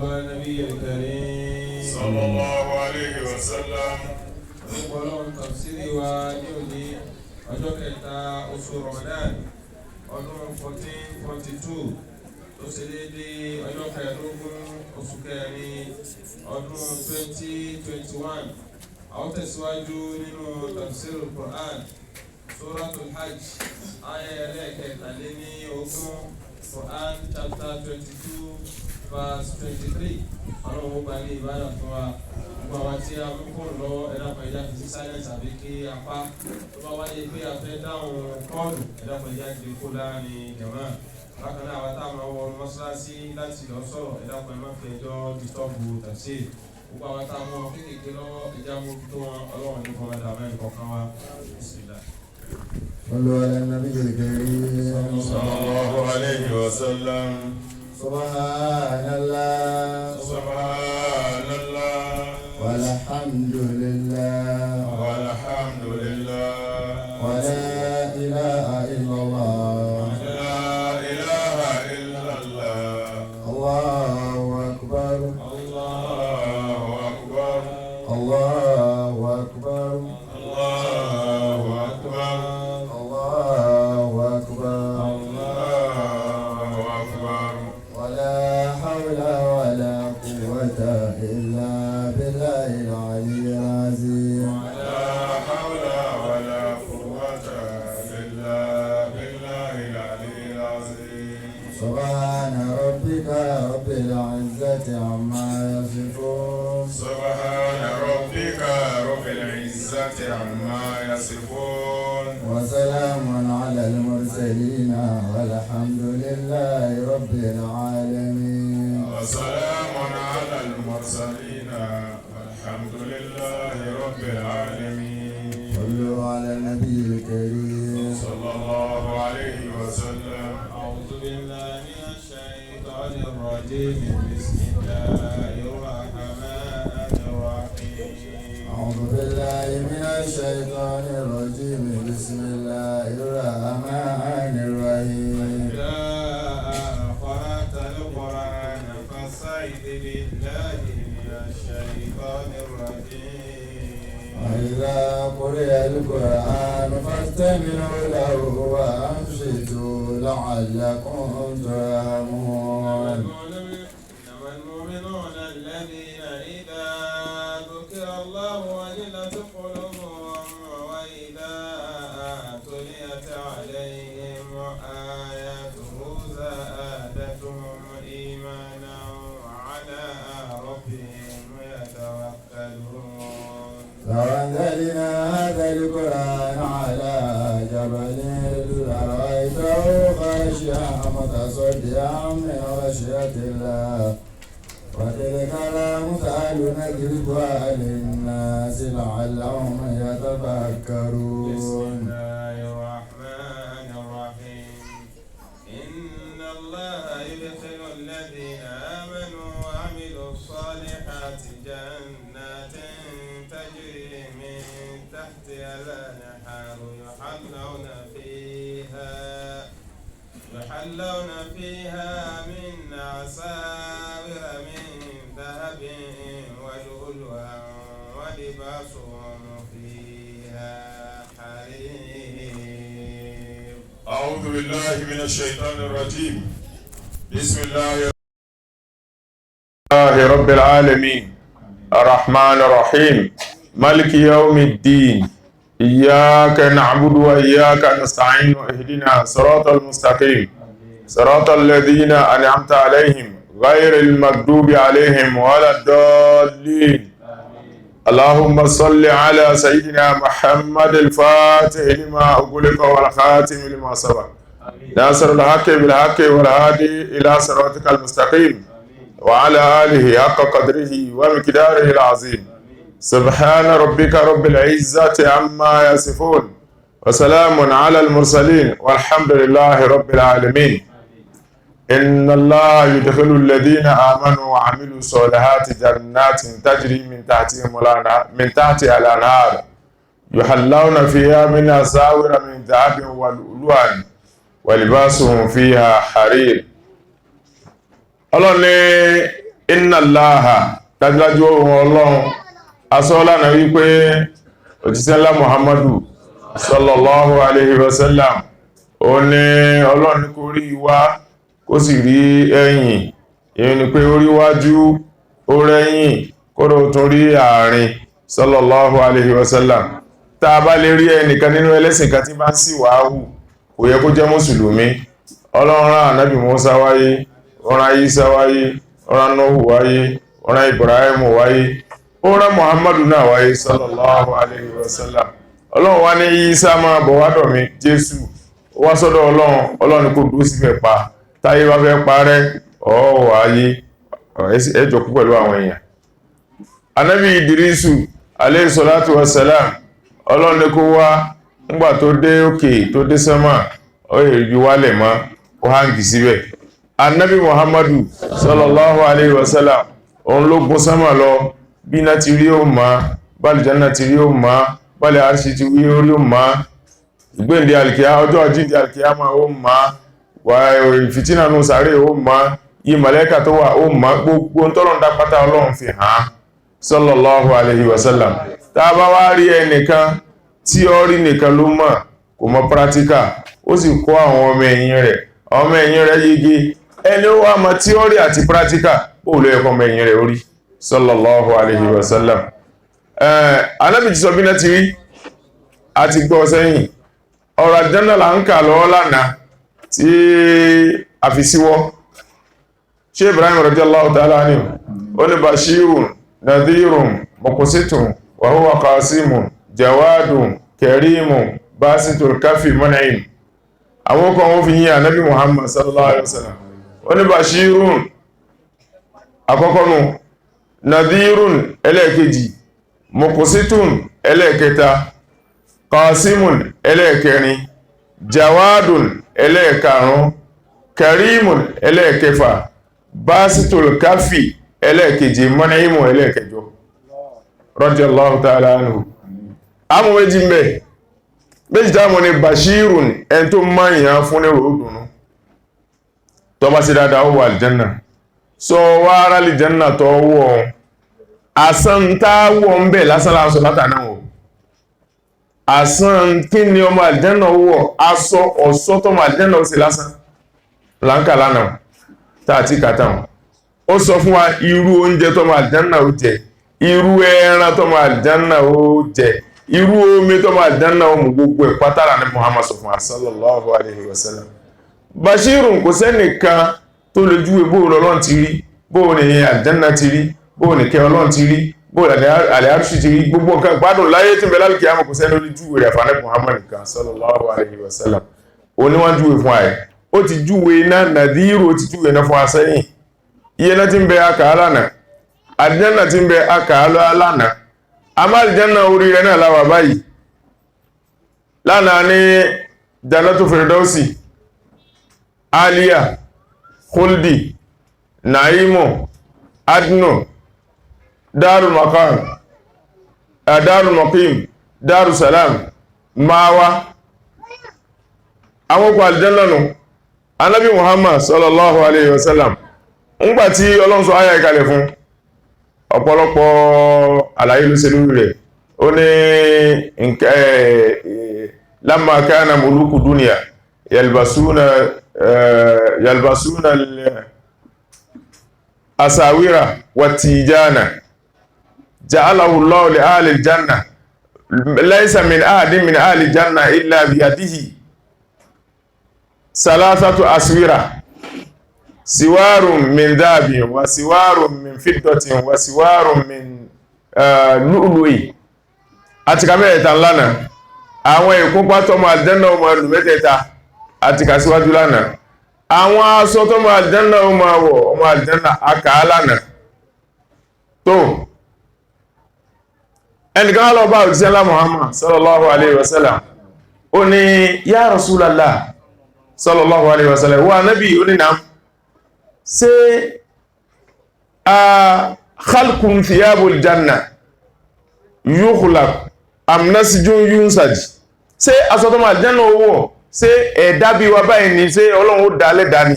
على النبي الكريم صلى الله عليه وسلم. ọlọ́run tafsiri wa ní òní ọjọ́ kẹta oṣù Ramadan ọdún 1442 tó ṣe dédé ọjọ́ kẹẹ̀ẹ́dógún oṣù kẹrin ọdún 2021. àwọn tẹ̀síwájú nínú tafsir Quran Suratul Hajj ayẹyẹ kẹtàléní ogún Quran chapter 22 verse 23. ọlọ́run gba ní ìbára fún wa gbogbo àwọn tí a mú kúrò lọ́wọ́ ẹ̀dá kan ìjà fi sí silence àbí kí apá tó bá wáyé pé a fẹ́ dáhùn kọ́ọ̀lù ẹ̀dá kan ìjà ti kó láàrin jàmáà. bákan náà àwọn táwọn ọmọ mọ́ṣáláṣí láti lọ sọ̀rọ̀ ẹ̀dá kan má fi ẹjọ́ dìstọ́bù tafsir. gbogbo àwọn táwọn ọmọ kéékèèké lọ́wọ́ ẹ̀já mú tó wọn ọlọ́run ní kọ́ mẹ́ta mẹ́rin kọ̀ọ̀kan wa. صلوا على النبي الكريم صلى الله عليه وسلم. سبحان الله سبحان الله والحمد لله والحمد لله ولا إله إلا الله لا إله إلا الله. الله أكبر الله أكبر الله أكبر الله أكبر الله أكبر الله أكبر. ولا حول ولا قوة إلا بالله العلي العظيم لا حول ولا قوة إلا بالله العلي العظيم. سبحان ربك رب العزة عما يصفون سبحان ربك رب العزة عما يصفون وسلام على المرسلين والحمد لله رب العالمين وسلام على المرسلين والحمد لله رب العالمين. صلوا على النبي الكريم صلى الله عليه وسلم. أعوذ بالله من الشيطان الرجيم بسم الله الرحمن الرحيم. أعوذ بالله من الشيطان الرجيم بسم الله الرحمن الرحيم إذا قرأت القرآن فاستعذ بالله من الشيطان الرجيم. وإذا قرئ القرآن فاستمعوا له وأنصتوا لعلكم ترحمون إنما المؤمنون الذين إذا ذكر الله وجلت قلوبهم وإذا تليت عليهم آياته زادتهم إيمانا وعلى ربهم يتوكلون. لو أنزلنا هذا القرآن على جبل لرأيته خاشعا متصدعا من خشية الله وتلك الأمثال نضربها للناس لعلهم بسم يتفكرون الله الرحمن الرحيم. إن الله يدخل الذين آمنوا وعملوا الصالحات جنات تجري من تحتها الأنهار يحلون فيها من أساور من ذهب ولؤلؤا ولباسهم فيها حرير. أعوذ بالله من الشيطان الرجيم. بسم الله رب العالمين الرحمن الرحيم مالك يوم الدين إياك نعبد وإياك نستعين اهدنا صراط المستقيم صراط الذين أنعمت عليهم غير المغضوب عليهم ولا الضالين. اللهم صل على سيدنا محمد الفاتح لما أغلق والخاتم لما سبق ناصر الحق بالحق والهادي إلى صراطك المستقيم وعلى آله حق قدره ومقداره العظيم. سبحان ربك رب العزة عما يصفون وسلام على المرسلين والحمد لله رب العالمين. إن الله يدخل الذين آمنوا وعملوا الصالحات جنات تجري من تحتها الأنهار يحلون فيها من أساور من ذهب ولؤلؤا ولباسهم فيها حرير. Ọlọ́run ní inna Allaha dájúdájú ohun ọlọ́run asọ́lá na wípé òjíṣẹ́lá Muhammadu sallallahu alaihi wasallam ó ní ọlọ́run kó rí wá kó sì rí ẹ̀yìn èyí ni pé ó rí wájú ó rẹ́yìn kódò tún rí àárín sallallahu alaihi wasallam tá a bá lè rí ẹnìkan nínú ẹlẹ́sìn kan tí bá sì wáhù kò yẹ kó jẹ́ mùsùlùmí. Ọlọ́run rán ànábì Mùsá wáyé, ó rán Ìsá wáyé, ó rán Nóhù wáyé, ó rán Ibrahim wáyé, ó rán Muhammadu náà wáyé sallallahu alaihi wasallam. Ọlọ́run wá ní Ìsá máa bọ̀ wádọ̀ mi Jésù wá sọ́dọ̀ Ọlọ́run kò dúró síbẹ̀ pa táyé wá fẹ́ parẹ́ wáyé ẹjọ́ kú pẹ̀lú àwọn èèyàn. Ànábì Ìdírísù alayhi salatu wassalam Ọlọ́run ní kó wá ńgbà tó dé òkè tó dé sánmà ó yẹ̀rìjú wálẹ̀ mọ́ ó hangi síbẹ̀. Ànábì Muhammadu sallallahu alaihi wasallam òun ló gùn sánmà lọ bí iná ti rí ó mọ́ bálì janna ti rí ó mọ́ bálì arṣi ti rí ó mọ́ ìgbéǹde alìkíyà ọjọ́ àjíǹde alìkíyà máa ó mọ́ wà ìfìtínà nù sàárè ó mọ́ yí màlẹ́kà tó wà ó mọ́ gbogbo tọ́lọ́run dá pátá Ọlọ́run fi hàn sallallahu alaihi wasallam. Tá a bá wá rí ẹnìkan tí ó rí nìkan ló mọ̀ kò mọ̀ prátíkà ó sì kó àwọn ọmọ ẹ̀yìn rẹ̀ yege ẹni ó wá mọ̀ tíọ́rì àti prátíkà ó lè ẹ̀kọ́ ọmọ ẹ̀yìn rẹ̀ orí sallallahu alaihi wasallam. Ànábì ti sọ bí náà ti rí àti gbọ́ sẹ́yìn ọ̀rọ̀ àjẹ́nà là ń kà lọ́wọ́ lánàá tí a fi síwọ́. Ṣé Ibrahim radiyallahu ta'ala anhu ó ní bashirun nadhirun muqsitun wa huwa qasimun jawadun karimun basitul kafi man'in. Àwọn kan wọ́n fi yí ànábì Muhammad sallallahu alaihi wasallam ó ní bashirun àkọ́kọ́ nù, nadhirun ẹlẹ́ẹ̀kejì, muqsitun ẹlẹ́ẹ̀kẹta, qasimun ẹlẹ́ẹ̀kẹrin, jawadun ẹlẹ́ẹ̀karùn, karimun ẹlẹ́ẹ̀kẹfà, basitul kafi ẹlẹ́ẹ̀keje, man'imu ẹlẹ́ẹ̀kẹjọ radiyallahu ta'ala anhu. Àmọ́ méjì méjì dámọ́ ni bashirun ẹni tó máa yàn fún ní ròdùnú tó bá sí dáadáa ó wà aljanna sọ wá ara aljanna tó wọ́ asán táwọ̀ ń bẹ̀ lásán láàṣọ látàná wọ̀ asán kí ni ọmọ aljanna wọ́ aṣọ ọ̀ṣọ́ tó mọ aljanna ó sì lásán láńkà lánàá tààtí kàtàwọn ó sọ fún wa irú oúnjẹ tó mọ aljanna ó jẹ irú ẹran tó mọ aljanna ó jẹ irú omi tó máa dánná ọmọ gbogbo ẹ̀ pátálà ní Muhammad sọ̀fún sallallahu alaihi wasallam. Bashirun kò sẹ́nìkan tó lè júwe bóò lọ́lọ́n ti rí, bóò ní àjẹ́nà ti rí, bóò ní kẹ́ ọlọ́n ti rí, bóò àlẹ́ àrùsù ti rí, gbogbo nǹkan gbádùn láyé tí bẹ̀lá kìí àmọ́ kò sẹ́ni lè júwe rẹ̀ fún Muhammad nìkan sallallahu alaihi wasallam. Ó ní wọ́n júwe fún ààrẹ ó ti júwe iná nàdírò ti júwe iná fún asẹ́yìn iye náà ti ń bẹ akàálànà àjẹ́nà ti ń bẹ akàálànà amal janna orí rẹ̀ náà láwà báyìí lánàá ní jannatu firdausi aliya khuldi naimu adnu darul maqam darul maqim darul salam mawa àwọn kò aljanna nù. Ànábì Muhammad sallallahu alaihi wasallam ńgbàtí Ọlọ́run sọ ayà ìkàlẹ̀ fún ọ̀pọ̀lọpọ̀ àlàyé ló ṣe lórí rẹ̀ ó ní lamma kana muluku dunya yalbasuna asawira wa tijana ja'alahu Allahu li ahli aljanna laysa min ahadin min ahli aljanna illa biyadihi salasatu aswira siwarun min dhahabin wa siwarun min fiddatin wa siwarun min lu'lu'i àti kamẹ́ta lánàá àwọn ìkúnpá tọmọ àlìjánà ọmọ ìlú mẹ́tẹ̀ẹ̀ta àti kàsíwájú lánàá àwọn aṣọ tọmọ àlìjánà ọmọ àwọ̀ ọmọ àlìjánà àkàá lánàá tó ẹnìkan lọ bá òjíṣẹ́ ńlá Muhammad sallallahu alaihi wasallam ó ní ya Rasulallah sallallahu alaihi wasallam wa nabi ó ní náà ṣé khalqun thiyabul janna yukhlaq am nasjun yunsaj ṣé aṣọ tó máa janna owó ṣé ẹ̀dá bí wa báyìí ni ṣé Ọlọ́run ó dá lẹ́dá ni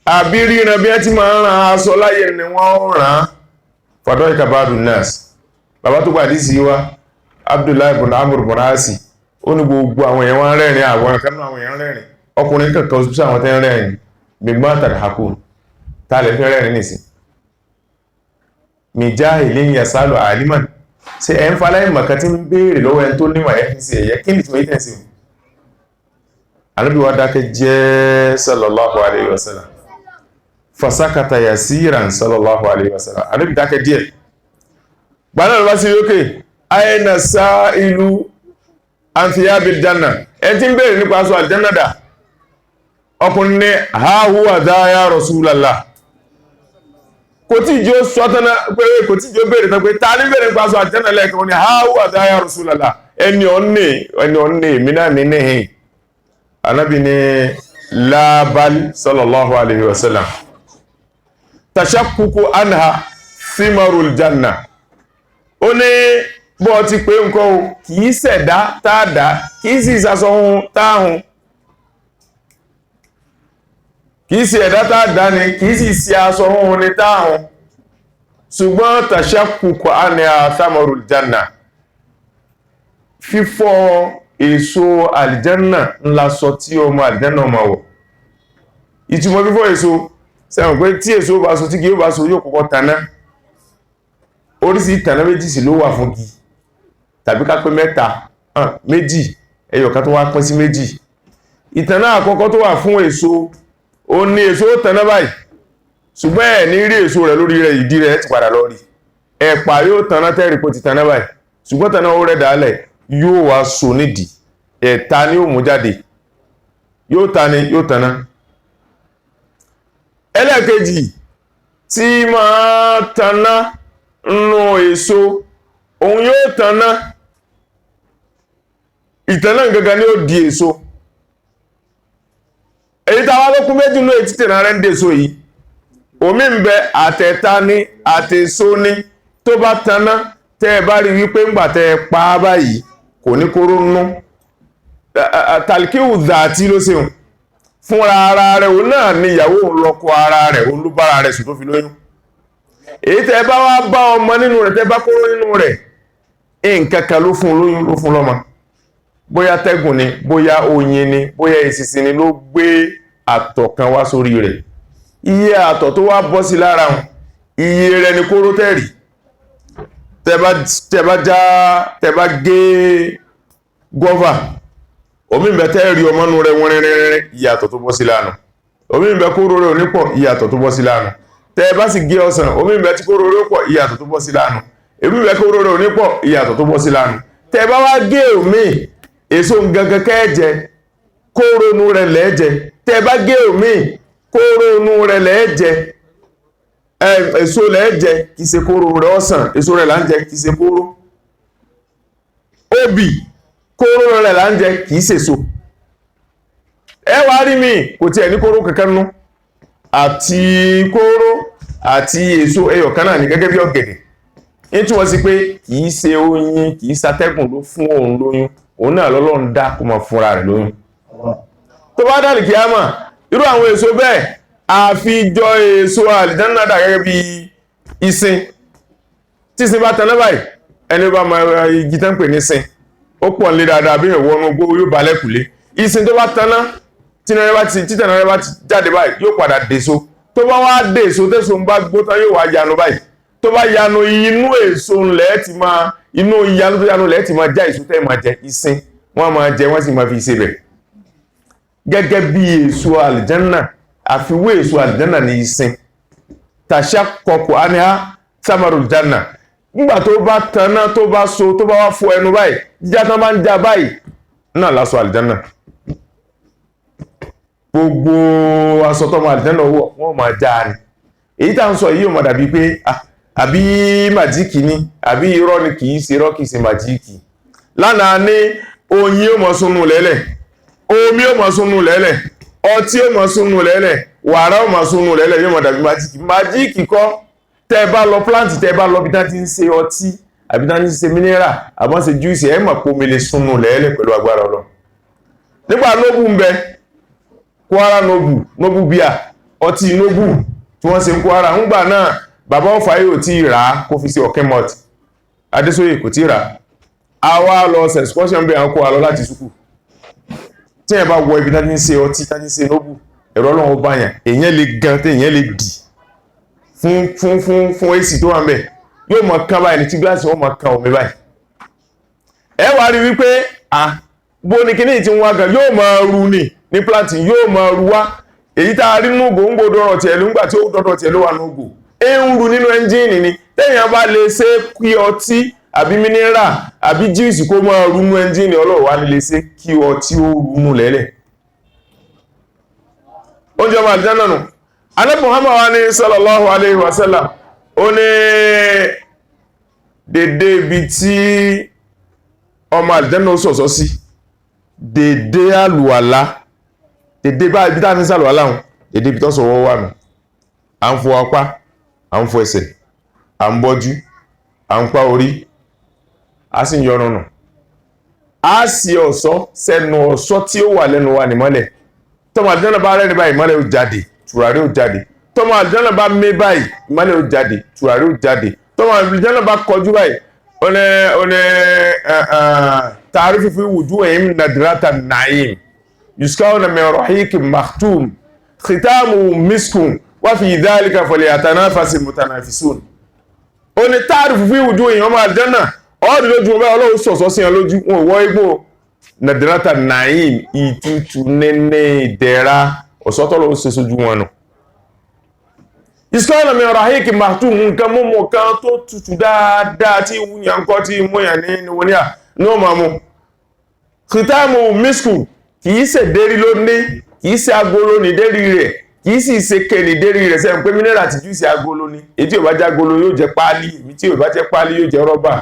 àbí ríran bí wọ́n ti máa ń ran aṣọ láyé ni wọ́n rán fàdọ́ ìkàbádù nurse bàbá tó gbàdí sí wa Abdullahi ibn Amr ibn Asi ó ní gbogbo àwọn èèyàn wọn rẹ́rìn àwọn ẹ̀kan náà àwọn èèyàn rẹ́rìn ọkùnrin kankan oṣù sí àwọn tẹ́ ń rẹ́rìn gbogbo àtàràkù tá a lè fẹ́ rẹ́rìn nìsín mìjá ilé ń yasálò àlímàn ṣe ẹ̀ ń fa láì mọ̀kan tí ń béèrè lọ́wọ́ ẹni tó níwà ẹ̀ fi sí ẹ̀yẹ kí ni tí wọ́n yí tẹ̀sí Ànábì wa dákẹ́ jẹ́ sallallahu alayhi wa sallam fasakata yasiran sallallahu alayhi wa sallam Ànábì dákẹ́ díẹ̀ gbàdá lọ bá sí lókè ayna sa'ilu an thiyabil janna ẹni tí ń béèrè nípa aṣọ àlìjánà dà ọkùnrin ní ha huwa dha ya Rasulallah kò tí ìjọ sọ́tánà pé kò tí ìjọ béèrè tán pé ta ní béèrè nípa aṣọ àlìjánà lẹ́ẹ̀kan wọn ni ha huwa dha ya Rasulallah ẹni ọ̀nẹ́ mìíràn ní nìhìn Ànábì ní la bal sallallahu alayhi wa sallam tashakkuku anha thimarul janna ó ní bọ́ ti pé nǹkan o kìí ṣẹ̀dá táàdá kìí sì ìsàsọ̀hun táàhùn kìí sí ẹ̀dá táàdá ni kìí sì sí aṣọ̀hun ní táàhùn ṣùgbọ́n tashakkuku anha thimarul janna fífọ́ èso àlìjánà ńlá sọ tí ọmọ àlìjánà ma wọ̀ ìtumọ̀ fífọ́ èso sẹ́wọ̀n pé tí èso bá so tí kí ó bá so yóò kọ́kọ́ taná oríṣìí ìtànà méjì sí ló wà fún gi tàbí ká pé mẹ́ta méjì ẹyọ̀kan tó wá pín sí méjì ìtànà àkọ́kọ́ tó wà fún èso ó ní èso ó taná báyìí ṣùgbọ́n ẹ̀ ní rí èso rẹ̀ lórí rẹ̀ ìdí rẹ̀ ti padà lọ rí ẹ̀pà yóò taná tẹ́rì pé ti taná báyìí ṣùgbọ́n taná ó rẹ̀ dálẹ̀ yóò wá so nídìí ẹ̀ta ni ó mú jáde yóò ta ni yóò taná ẹlẹ́ẹ̀kejì tí máa taná nínú èso òun yóò taná ìtaná gangan ni ó di èso èyí tàwa ló kún méjì ní ètí tẹ̀nà rẹ̀ ń dèso yìí omi ń bẹ àtẹ̀ta ní àtèso ní tó bá taná tẹ́ ẹ bá rí wípé ńgbà tẹ́ ẹ pa á báyìí kò ní kóró nú tàlíkíwù dàtí ló ṣeun fúnra ara rẹ̀ òun náà ni ìyàwó òun lọ́kọ ara rẹ̀ òun ló bára rẹ̀ sùn tó fi lóyún èyí tẹ́ bá wá bá ọmọ nínú rẹ̀ tẹ́ bá kóró nínú rẹ̀ nǹkan kan ló fún lóyún ló fún lọ́mọ bóyá tẹ́gùn ni bóyá oyin ni bóyá eṣinṣin ni ló gbé àtọ̀ kan wá sórí rẹ̀ iye àtọ̀ tó wá bọ́ sí lára wọn iye rẹ̀ ni kóró tẹ́rì tẹ́ bá gé gọ́và omi ń bẹ tẹ́rì ọmọnú rẹ̀ wọ́n rẹ̀rẹ̀rẹ̀ iye àtọ̀ tó bọ́ sí lánàá omi ń bẹ kóró rẹ̀ onípọ̀ iye àtọ̀ tó bọ́ sí lánàá tẹ́ bá sì gé ọsàn omi ń bẹ tí kóró rẹ̀ pọ̀ iye àtọ̀ tó bọ́ sí lánàá èmi ń bẹ kóró rẹ̀ onípọ̀ iye àtọ̀ tó bọ́ sí lánàá tẹ́ bá wá gé omi èso gangan kẹ́ẹ̀jẹ kórónú rẹ̀ lẹ́ẹ̀jẹ tẹ́ bá gé omi kórónú rẹ̀ lẹ́ẹ̀jẹ èso lẹ́ẹ̀jẹ kìí ṣe kóró rẹ̀ ọsàn èso rẹ̀ là ń jẹ kìí ṣe kóró obì kóró rẹ̀ là ń jẹ kìí ṣe èso ẹ wá rí mi kò tiẹ̀ ní kóró kankan nú àti kóró àti èso ẹyọ̀kan náà ní gẹ́gẹ́ bí ọ̀gẹ̀dẹ̀ ní tí wọ́n sì pé kìí ṣe oyin kìí ṣatẹ́gùn ló fún òun lóyún òun náà lọ́lọ́run dá kó máa fúnra rẹ̀ lóyún tó bá dàlì kíámà irú àwọn èso bẹ́ẹ̀ àfijọ èso àlìjánà dà gẹ́gẹ́ bí ìsìn tí ìsìn bá taná báyìí ẹni bá máa igi tán pè ní ìsìn ó pọ̀ nílé dáadáa bí ìwọ̀n ogbó yóò bá lẹ́kùlé ìsìn tó bá taná títànà rẹ̀ bá ti jáde báyìí yóò padà dèso tó bá wá dèso tẹ́so ń bá gbó tán yóò wá yanu báyìí tó bá yanu inú èso ńlẹ̀ ti máa inú ìyanu tó yanu lẹ̀ ti máa já èso tẹ́ máa jẹ ìsìn wọ́n máa jẹ wọ́n sì máa fi ṣe bẹ̀ gẹ́gẹ́ bí èso àlìjánà àfiwé èso àlìjánà ní ìsìn tashaqqaqu anha samarul janna nígbà tó bá taná tó bá so tó bá wá fọ ẹnu báyìí jíjá tán bá ń já báyìí náà lásọ àlìjánà gbogbo aṣọ tó máa àlìjánà wọ́n máa já ni èyí tá ń sọ yìí ò máa dàbí pé àbí màjíìkì ni àbí irọ́ ni kìí ṣe irọ́ kìí ṣe màjíìkì lánàá ní oyin ó mọ̀ súnú lẹ́lẹ̀ omi ó mọ̀ súnú lẹ́lẹ̀ ọtí ó mọ̀ súnú lẹ́lẹ̀ wàrà ó mọ̀ súnú lẹ́lẹ̀ yóò mọ̀ dàbí màjíìkì kọ́ tẹ́ bá lọ plant tẹ́ bá lọ bí tá ti ń ṣe ọtí àbí tá ti ń ṣe mineral àbọ̀ ṣe juice ẹ̀ mọ̀ pé omi lè súnú lẹ́lẹ̀ pẹ̀lú agbára Ọlọ́run nígbà nóbù ń bẹ Kwara nóbù bíà ọtí Noble tí wọ́n ṣe ń Kwara ńgbà náà bàbá Ọ̀fà yóò tí rà á kó fi sí Ọ̀kẹ́mọ̀t Adésóyè kò tí rà á wá lọ excursion bẹ́ẹ̀ ń kó wa lọ láti sùkú tí ẹ bá wọ ibi tá ti ń ṣe ọtí tá ti ń ṣe Noble ẹ̀rọ Ọlọ́run bá yàn èèyàn lè gan tí èèyàn lè dì fún èsì tó wà ń bẹ̀ yóò mọ̀ kán báyìí ní tí gíláàsì wọn mọ̀ kán omi báyìí ẹ wá rí wípé bó ní kíní tí ń wá gan yóò máa ru ní plant yóò máa ru wá èyí tá a rí nínú ògò ń gbò dọ̀rọ̀ tiẹ̀ nígbà tí ó dọ̀rọ̀ tiẹ̀ ló wà ní ògò ń ru nínú ẹ́ńjìnì ni téèyàn bá lè ṣe kí ọtí àbí mineral àbí jíìsì kó máa ru nínú ẹ́ńjìnì Ọlọ́run wá lè ṣe kí ọtí ó ru nù lẹ́lẹ̀ oúnjẹ ọmọ àlùjánnà nù Ànábì Muhammad wa ní sallallahu alayhi wa sallam ó ní dédé ibi tí ọmọ àlùjánnà sọ̀sọ́ sí dédé àlùwàlá dédé bá ibi tá ní sàlùwàlá hùn dédé ibi tó sọ̀wọ́ wà nù à ń fọ apá à ń fọ ẹsẹ̀ à ń bọ́jú à ń pa orí a sì ń yọrùn nù a sì ọ̀ṣọ́ sẹ́nu ọ̀ṣọ́ tí ó wà lẹ́nu wa nìmọ́lẹ̀ tọ́mọ àlùjánnà bá rẹ́rìn báyìí ìmọ́lẹ̀ ó jáde tùràrí ó jáde tọ́mọ àlùjánnà bá mé báyìí ìmọ́lẹ̀ ó jáde tùràrí ó jáde tọ́mọ àlùjánnà bá kọjú báyìí one ta'rifu fi wujuhihim nadrata na'im yusqawna min rahiqin makhtum khitamuhu miskun wa fi dhalika falyatanafasil mutanafisun one ta'rifu fi wujuhihim ọmọ àlùjánnà ọdún lójú ọba Ọlọ́run sọ̀sọ́ sí wọn lójú wọn wọ́ igbó nadrata na'im ìtútù nẹ́nẹ́ ìdẹ̀ra ọ̀sọ́tọ́lọ́ ṣe sójú wọn nù iskọ́nà mi ọ̀rọ̀ àhíkì màtún nǹkan mọ́mọ́ kan tó tutù dáadáa tí wúyàn kọ́ tí múyàn ní wọníà ní ọmọ mú kìtàmù misku kìí ṣe dérí lóní kìí ṣe agolo ní dérí rẹ̀ kìí sì ṣe kèlì dérí rẹ̀ sẹ́yìn pé mineral ti jù sí agolo ní èyí tí ò bá jẹ́ agolo yóò jẹ́ páálí èyí tí ò bá jẹ́ páálí yóò jẹ́ rọ́bà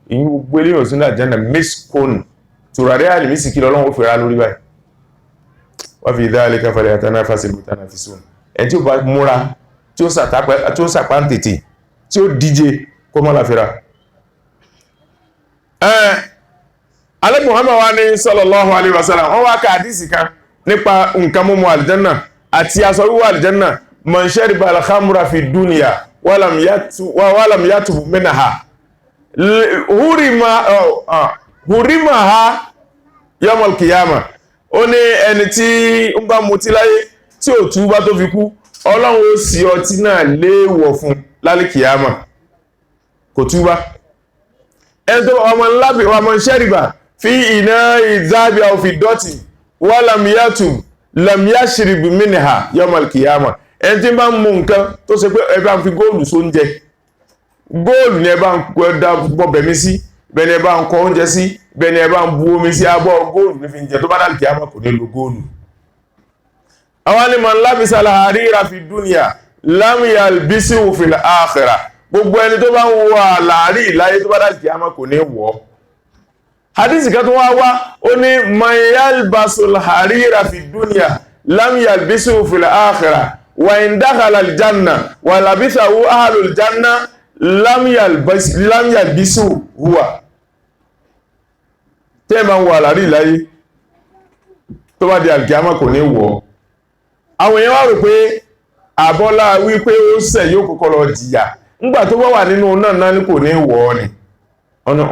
èyí gbogbo eléyàn sínú àjẹ́nà miskun tùràrí àlìmísì kí lọ́lọ́wọ́ fẹ́ra lórí báyìí wá fi dhalika falyatanafasil mutanafisun ẹ̀ tí ò bá múra tí ó sàpá ń tètè tí ó díje kó mọ́ láfíra Ànábì Muhammad wa ní sallallahu alaihi wasallam wọ́n wá ká àdísì kan nípa nǹkan mímu aljanna àti aṣọ wíwọ̀ aljanna man shariba al-khamra fi dunya walam yatub minha hurimaha yawm al-qiyamah ó ní ẹni tí ń bá mutí láyé tí ò túbá tó fi kú Ọlọ́run ó sì ọtí náà léèwọ̀ fún lálìkìyàmà kò túbá ẹni tó ọmọ ńlábì ọmọ ṣẹ́rìbà fi iná ìzábí àwòfì dọ́tì wà lámìyàtù lámìyàṣìrìbì mínìhà yọmọlìkìyàmà ẹni tí bá ń mú nǹkan tó ṣe pé ẹ bá ń fi góòlù sóúnjẹ góòlù ni ẹ bá ń bọ̀bẹ̀mí sí bẹ́ẹ̀ ni ẹ bá ń kọ oúnjẹ sí bẹ́ẹ̀ ni ẹ bá ń bu omi sí abọ́ góòlù ní fi ń jẹ tó bá dálìkìyàmà kò ní lo góòlù àwọn ni man labisa al-harira fi dunya lam yalbisu fil akhirah gbogbo ẹni tó bá ń wọ àlàárí láyé tó bá dá kìyàmá kò ní wọ̀ hadisi kan tó wá ó ní man yalbasu al-harira fi dunya lam yalbisu fil akhirah wa in dakhala al-janna wa labithahu ahlul janna lam yalbisu huwa tẹ́ ma ń wọ àlàárí láyé tó bá di al-kìyàmá kò ní wọ̀ àwọn èèyàn wá rò pé àbọ́lá wípé ó ṣẹ̀ yóò kọ́kọ́ lọ jìyà ńgbà tó bá wà nínú náà ní kò ní wọ̀ ni ọ̀nà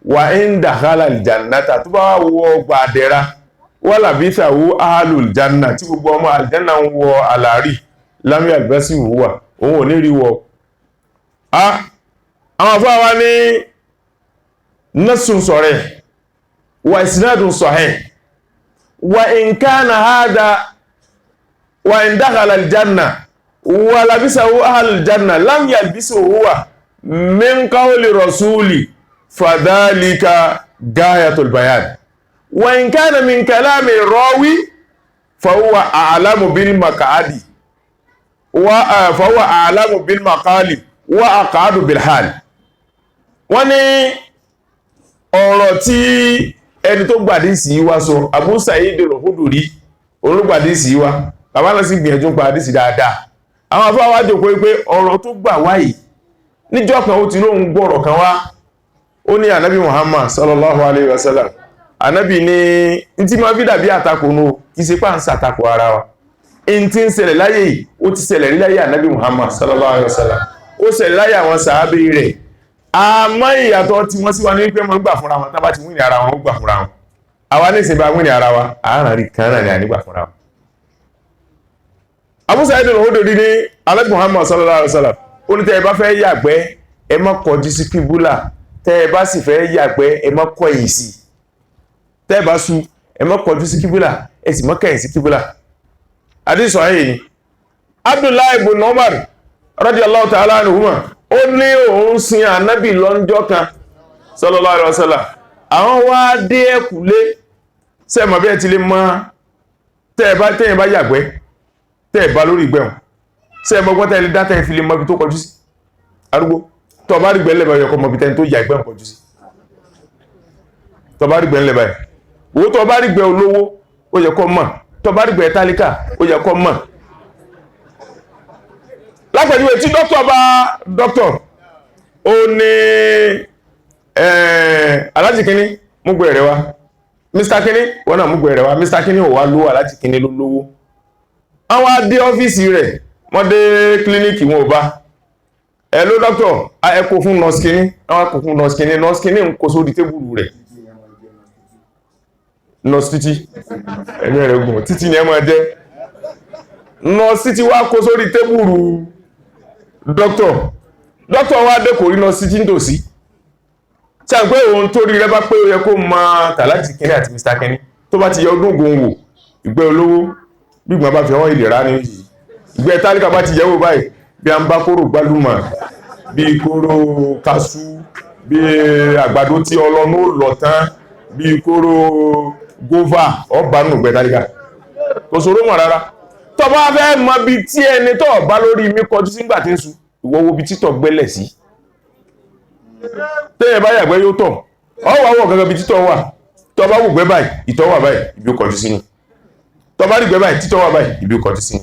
wà ń dakhala al-jannata tó bá wọ ọgbà àdẹ́ra wà labithahu ahlul janna tí gbogbo ọmọ aljanna ń wọ àlàárí lam yalbasihu huwa òun ò ní rí wọ àwọn afọ́ wa ní nassun sahih wa isnadun sahih wa in kana hada وإن دخل الجنة ولبسه أهل الجنة لم يلبسه هو من قول رسول فذلك غاية البيان وإن كان من كلام الراوي فهو أعلم بالمقعد فهو أعلم بالمقال وأقعد بالحال wọ́n ní ọ̀rọ̀ tí ẹni tó gbàdísì wá sọ Abu Sa'id al-Khudri olùgbàdísì wá bàbá náà sì gbìyànjú pa àdísì dáadáa àwọn afọ́ wá jòkó pé ọ̀rọ̀ tó gbà wáyìí níjọ́ kan ó ti lóhun gbọ́rọ̀ kan wá ó ní ànábì Muhammad sallallahu alaihi wasallam ànábì ní tí ma fi dàbí àtakò nù kì í ṣe pà ń sàtakò ara wa in tí ń ṣẹlẹ̀ láyé yìí ó ti ṣẹlẹ̀ rí láyé ànábì Muhammad sallallahu alaihi wasallam ó ṣẹlẹ̀ láyé àwọn sàábì rẹ̀ àmọ́ ìyàtọ̀ tí wọ́n sí wa ní wípé wọ́n gbà fúnra wọn tábà ti wíní ara wọn ó gbà fúnra wọn àwa ní ìsìn bá wíní ara wa àárín rí kan náà ní ànígbà fúnra wọn. Abu Sa'id al-Khudri ní ànábì Muhammad sallallahu alaihi wasallam ó ní tẹ́ ẹ bá fẹ́ yàgbẹ́ ẹ má kọjú sí kíbúlà tẹ́ ẹ bá sì fẹ́ yàgbẹ́ ẹ má kọ̀yìn sí tẹ́ ẹ bá sú ẹ má kọjú sí kíbúlà ẹ sì má kẹ̀yìn sí kíbúlà. Hadith ayé ni Abdullahi ibn Umar radiyallahu ta'ala anhuma ó ní òun sin ànábì lọ́njọ́ kan sallallahu alaihi wasallam àwọn wá dé ẹ̀kùlé sẹ́mọ̀ bí ẹ ti lè mọ́ tẹ́yìn bá yàgbẹ́ tẹ́ẹ̀ bá lórí ìgbẹ̀hùn sẹ́mọ̀ gbọ́n tẹ́lẹ̀ dá tẹ́yìn fi lè mọ́bí tó kọjú sí arúgbó tó bá rí gbẹ̀lẹ̀ báyìí ọkọ̀ mọ́bí tẹ́yìn tó yà ìgbẹ̀hùn kọjú sí tó bá rí gbẹ̀lẹ̀ báyìí owó tó bá rí gbẹ̀ olówó ó yẹ kó mọ̀ tó bá rí gbẹ̀ tálíkà ó yẹ kó mọ̀ lápẹ̀júwé tí dókítọ̀ ó ní alájì kíní múgbẹ̀ rẹ̀ wá Mr. kíní wọ́n náà múgbẹ̀ rẹ̀ wá Mr. kíní ò wá lówó alájì kíní ló lówó àwọn adé ọ́fíìsì rẹ̀ wọ́n dé kílíníkì wọn ò bá ló dókítọ̀ ẹkọ fún nọ́ọ̀sì kíní àwọn ẹkọ fún nọ́ọ̀sì kíní ń kó sórí tébùrù rẹ̀ nọ́ọ̀sì títí ẹ̀mí rẹ̀ gùn títí ni ẹ máa jẹ́ nọ́ọ̀sì títí wá kó sórí tébùrù dókítọ̀ wá dé kò rí nọ́ọ̀sì títí nítòsí tí a ń pé ohun tó rí rẹ bá pé ó yẹ kó mọ tàlájì kíní àti Mr. kíní tó bá ti yẹ ọdún ògùn wò ìgbẹ́ olówó gbígbọ́n bá fi ọwọ́ ìlera ní ìgbẹ́ tálíkà bá ti yẹ̀wò báyìí bí a ń bá kóró gbálùmọ̀ bí kóró kaṣú bí àgbàdo tí ọlọ́nà ó lọ tán bí kóró gófà ọ̀bánú ìgbẹ́ tálíkà kò ṣòro mọ̀ rárá tó bá fẹ́ mọ bí tí ẹni tó bá lórí mi kọjú sígbà tí ń su ìwọ wo bí títọ̀ gbẹ́lẹ̀ sí tẹ́yẹ̀ bá yàgbẹ́ yóò tọ̀ ọwọ́ àwọ̀ gẹ́gẹ́ bí títọ̀ wà tó bá wù gbẹ́ báyìí ìtọ̀ wà báyìí ibi ó kọjú sí ni tó bá rí gbẹ́ báyìí títọ̀ wà báyìí ibi ó kọjú sí ni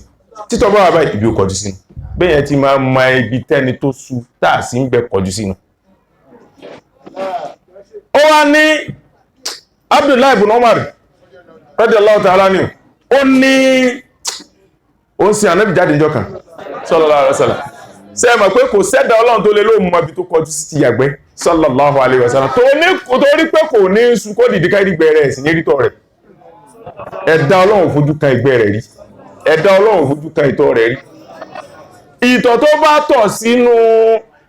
títọ̀ bá wà báyìí ibi ó kọjú sí ni bẹ́yẹn ti máa ma ibi tẹ́ni tó su táà sí ń bẹ kọjú sí ni. ó wá ní Abdullahi ibn Umar radiyallahu ta'ala anhu ó ní ó ń sin ànábì jáde níjọ́ kan sallallahu alaihi wasallam ṣé ẹ mọ̀ pé kò sẹ́dá ọlọ́run tó lè lóòmù mọ́ ibi tó kọjú sí ti yàgbẹ́ sallallahu alaihi wasallam torí pé kò ní sun kó dìdí káyìí gbẹ̀rẹ̀ ẹ̀sìn nírítọ̀ rẹ̀ ẹ̀dá ọlọ́run fojú kan ìgbẹ́ rẹ̀ rí ẹ̀dá ọlọ́run fojú kan ìtọ̀ rẹ̀ rí ìtọ̀ tó bá tọ̀ sínú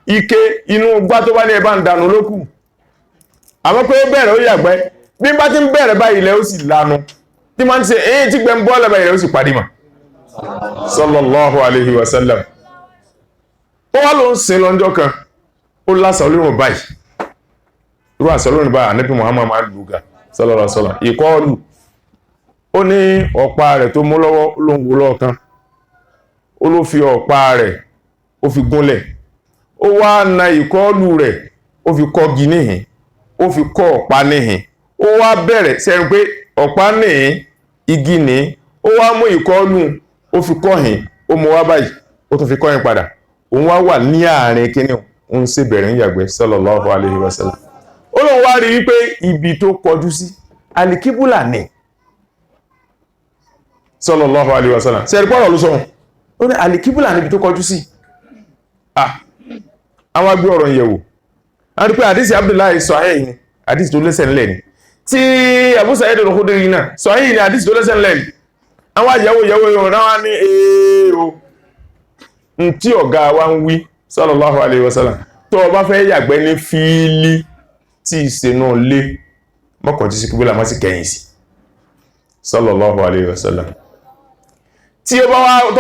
ike inú gbá tó bá ní ẹbá ń dànù lókù àmọ́ pé ó bẹ̀rẹ̀ ó yàgbẹ́ bí bá ti ń bẹ̀rẹ̀ báyìí ilẹ̀ ó sì lanu tí máa ń ṣe èyí tí gbẹ̀ ń bọ́ lẹ́bàá ilẹ̀ ó sì parí mà sallallahu alaihi wasallam ó wá ló ń sin lọ́jọ́ kan ó lásà olóòrùn báyìí irú àṣà olóòrùn báyìí ànábì Muhammad máa lùgà sallallahu alaihi wasallam ìkọlù ó ní ọ̀pá rẹ̀ tó mú lọ́wọ́ ló ń wo lọ́ọ̀kan ó ló fi ọ̀pá rẹ̀ ó fi gúnlẹ̀ ó wá na ìkọlù rẹ̀ ó fi kọ́gi níhìn ó fi kọ́ ọ̀pá níhìn ó wá bẹ̀rẹ̀ sẹ́rin pé ọ̀pá níhìn igi ní ó wá mú ìkọlù ó fi kọ́hìn ó mú wá báyìí ó tún fi kọ́hìn padà òun wá wà ní àárín kíní ó ń ṣe bẹ̀rẹ̀ ń yàgbẹ́ sallallahu alaihi wasallam ó lóun wá rí wípé ibi tó kọjú sí alikíbùlà ní sallallahu alaihi wasallam sẹ́rí pọ́rọ̀ ló sọ́run ó ní alikíbùlà níbi tó kọjú sí àwọn agbé ọ̀rọ̀ ìyẹ̀wò a rí pé àdísì Abdullahi sahih ni àdísì tó lẹ́sẹ̀ ńlẹ̀ ni tí Abu Sa'id al-Khudri náà sahih ni àdísì tó lẹ́sẹ̀ ńlẹ̀ ni àwọn àyẹ̀wò yóò rán ní èèyàn n tí ọ̀gá wa ń wí sallallahu alaihi wasallam tó bá fẹ́ yàgbẹ́ ní fíìlì tí ìṣẹ́nà lé mọ́kànjú sí kíbùlà má sì kẹ́yìn sí sallallahu alaihi wasallam tí ó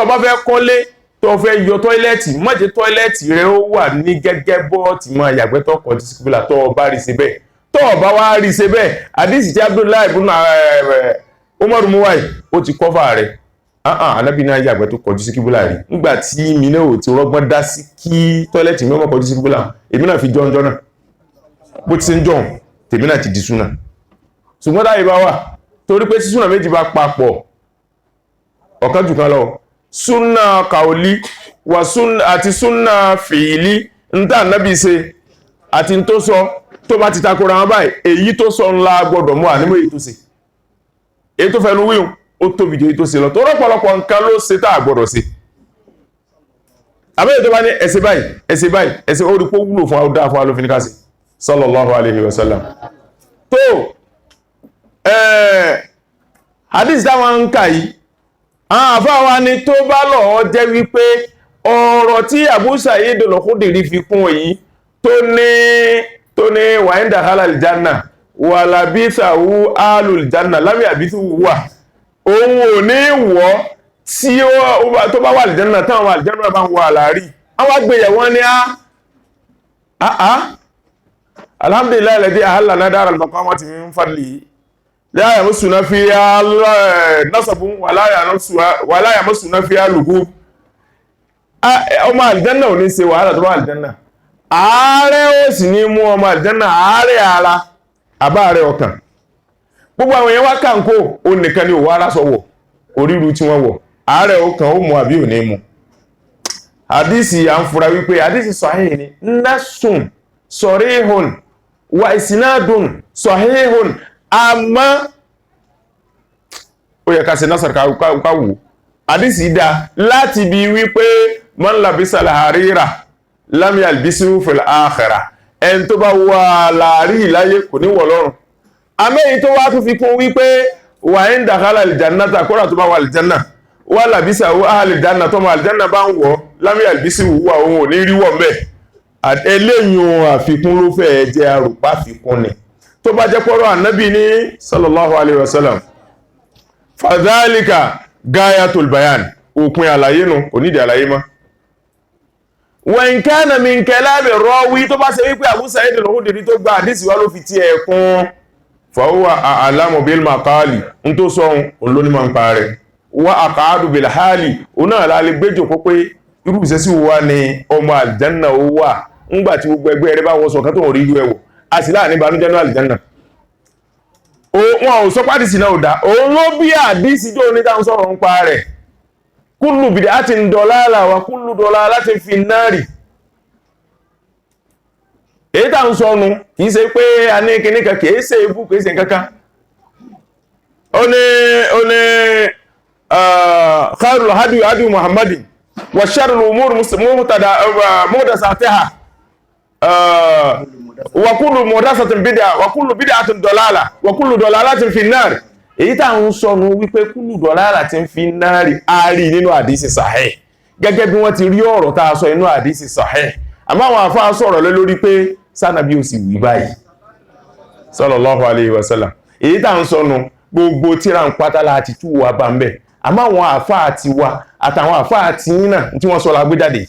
bá fẹ́ kọ́lé tó fẹ́ yọ tọ́ílẹ̀tì má jẹ́ tọ́ílẹ̀tì rẹ̀ ó wà ní gẹ́gẹ́ bọ́ ti máa yàgbẹ́ tó kọjú sí kíbùlà tó bá rí ṣe bẹ́ẹ̀ tó bá wá rí ṣe bẹ́ẹ̀ àdísì tí Abdullahi ibn Umar muwai ó ti kọ́fà rẹ̀ anábì náà yàgbẹ́ tó kọjú sí kíbùlà rí nígbà tí mi náà ò ti rọ́gbọ́n dá sí kí tọ́ílẹ̀tì mi ó má kọjú sí kíbùlà èmi náà fi jọ́njọ́ náà bó ti ṣe ń jọun tèmi náà ti di súnà ṣùgbọ́n dáyé bá wà torí pé tí súnà méjì bá papọ̀ ọ̀kan jù kan lọ súnà kàólí wà àti súnà fìílí ntá nábì ṣe àti tó sọ tó bá ti takora wọn báyìí èyí tó sọ ńlá gbọdọ̀ mọ́ ànímọ̀ èyí tó ṣe èyí tó fẹnu wíhùn ó tóbi jù tó ṣe lọ tó rọ́pọ̀lọpọ̀ nǹkan ló ṣe tá a gbọ́dọ̀ ṣe àbẹ́yẹ̀ tó bá ní ẹsẹ̀ báyìí ẹsẹ̀ ó rí pé wúlò fún àwọ́dá fún alófin kásì sallallahu alaihi wasallam tó hadith táwọn ń kà yìí àwọn àfáà ni tó bá lọ jẹ́ wípé ọ̀rọ̀ tí Abu Sa'id al-Khudri fi kún yìí tó ní wa in dakhala al-janna wà labithahu ahlul janna lam yabithu wà òun ò ní wọ́ tí tó bá wà àlìjánà táwọn àlìjánà bá ń wọ àlàárí àwọn agbèyẹ̀wọ́ ní alhamdulillah alladhi ahallana daral maqamati min fadlihi la yamassuna fiha nasabun wa la yamassuna fiha lughub ọmọ àlìjánà ò ní ṣe wàhálà tó bá àlìjánà ààrẹ ó sì ní mú ọmọ àlìjánà ààrẹ ara àbáàrẹ ọkàn gbogbo àwọn èèyàn wá kàǹkó ó nìkan ni ò wá lásọwọ̀ oríru tí wọ́n wọ̀ ààrẹ ọkàn ó mú àbí ò ní mú hadisi à ń fura wípé hadisi sahih ni nasun sarihun wa isnadun sahihun àmọ́ ó yẹ ká ṣe násàr káwò hadisi dá láti bí wípé man labisa al-harira lam yalbisu fil akhirah ẹn tó bá wà láàrí ìláyé kò ní wọ̀ lọ́rùn àmẹ́yìn tó wá tún fi kún wípé wà ń dakhala al-jannata kọ́rà tó bá wà al-janna wà làbísà wà al-janna tó mọ̀ al-janna bá ń wọ̀ lam yalbisu wà òun ò ní rí wọ̀ mẹ́ eléyìn àfikún ló fẹ́ jẹ́ àrùpá fikún ni tó bá jẹ́ pọ́rọ̀ ànábì ní sallallahu alaihi wasallam fadhalika gayatul bayan òpin àlàyé nù kò nídìí àlàyé mọ́ wa in kana min kalami rawi tó bá ṣe wípé Abu Sa'id al-Khudri tó gba àdísì wá ló fi tí ẹkún fa huwa a'lamu bil maqali ń tó sọ́hun olónímọ̀ ń pa rẹ̀ wa aq'adu bil hali ó náà lálẹ́ gbéjò kó pé irú ìṣesí wa ni ọmọ àlìjánà ó wà ńgbà tí gbogbo ẹgbẹ́ rẹ̀ bá wọ́n sọ kan tó ń rí irú ẹwọ̀ a sì láàrin ìbànújẹ́ ní àlìjánà wọn ò sọ pàdísì náà ò dá òun ló bí àdísì tó ní táwọn sọ̀rọ̀ ń pa rẹ̀ kullu bid'atin dalala wa kullu dalalatin fi nari èyí tà ń sọnù kìí ṣe pé a ní kìníkà kìí ṣe ibú kìí ṣe kankan ó ní khairul hadi muhammadin wa sharrul umur muhdathatuha wa kullu muhdathatin bid'a wa kullu bid'atin dalala wa kullu dalalatin fi nari èyí tà ń sọnù wípé kúlù dọ̀lára ti ń fi náàrí àárí nínú àdísì sahih gẹ́gẹ́ bí wọ́n ti rí ọ̀rọ̀ tá a sọ inú àdísì sahih àmọ́ àwọn àfáà sọ̀rọ̀ lé lórí pé sánàbí ò sì wí báyìí sallallahu alaihi wasallam èyí tà ń sọnù gbogbo tíra ń pátá láti tú wa bá ń bẹ̀ àmọ́ àwọn àfáà ti wa àtàwọn àfáà ti yín náà tí wọ́n sọ la gbé jáde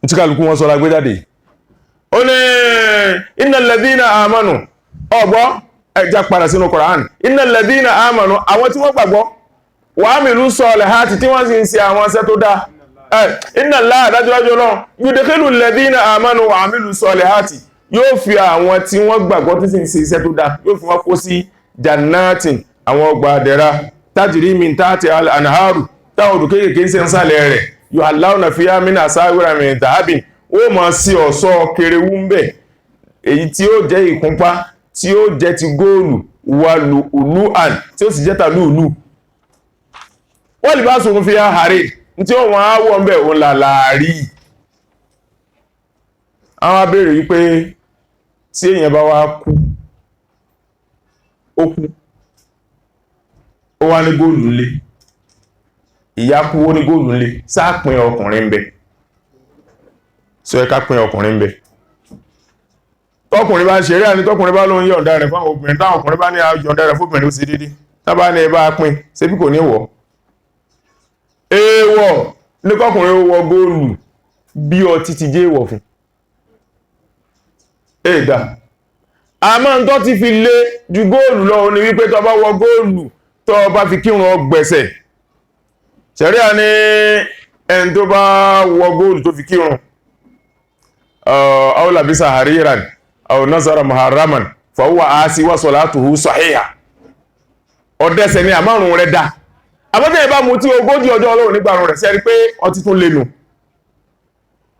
tí kálukú wọ́n sọ la gbé jáde ó ní innal ladhina amanu ọgbọ́ ẹja padà sínú Qur'an innal ladhina amanu àwọn tí wọ́n gbàgbọ́ wa amilu salihati tí wọ́n sì ń ṣe àwọn iṣẹ́ tó dáa inna Allaha dájúdájú náà yudkhilu alladhina amanu wa amilu salihati yóò fi àwọn tí wọ́n gbàgbọ́ tí sì ń ṣe iṣẹ́ tó dáa yóò fi wọ́n kó sí jannatin àwọn ọgbà àdẹ̀ra tajri min tahtiha al-anharu táwọn odò kéèkéé ń sálẹ̀ rẹ̀ yuhallawna fiha min asawira min dhahabin ó mọ̀ sí ọ̀ṣọ́ kerewú ń bẹ̀ èyí tí ó jẹ́ ìkúnpá tí ó jẹ́ ti góòlù wà lùlúàn tí ó sì jẹ́ tàlúùlù wọ́n lè bá sùn fi ààrẹ tí ó wọ́n á wọ́n bẹ̀ òun làlàárí àwọn abẹ́rẹ̀ wípé tí èyàn bá wá kú ó wá ní góòlù ńlé ìyá kú ó ní góòlù ńlé sáàpín ọkùnrin ń bẹ sọ ẹ ká pín ọkùnrin ń bẹ tọkùnrin bá ń ṣeré àní tọkùnrin bá lóun yọ̀ǹda rẹ̀ fáwọn obìnrin táwọn ọkùnrin bá ní yọ̀ǹda rẹ̀ fóbìnrin ó sì dédé tábà ní ẹbá pín ṣé bí kò ní wọ̀ èèwọ̀ ní kọkùnrin ó wọ góòlù bí ọtí ti jẹ́ èèwọ̀ fún èdà àmọ́ ń tọ́ ti fi lé ju góòlù lọ ní wípé tó bá wọ góòlù tó bá fi kírun ọgbẹ̀sẹ̀ ṣẹ̀rí àní ẹni tó bá wọ góòlù tó fi kírun aw labisa hariran aw nazara muharraman fa huwa asi wa salatuhu sahiha ọdẹ́sẹ̀ ni àmárùn rẹ̀ dá àbọ́tẹ́ ìbá mú tí 40 ọjọ́ Ọlọ́run nígbàrún rẹ̀ sẹ́rí pé ọtí tún lẹ́nu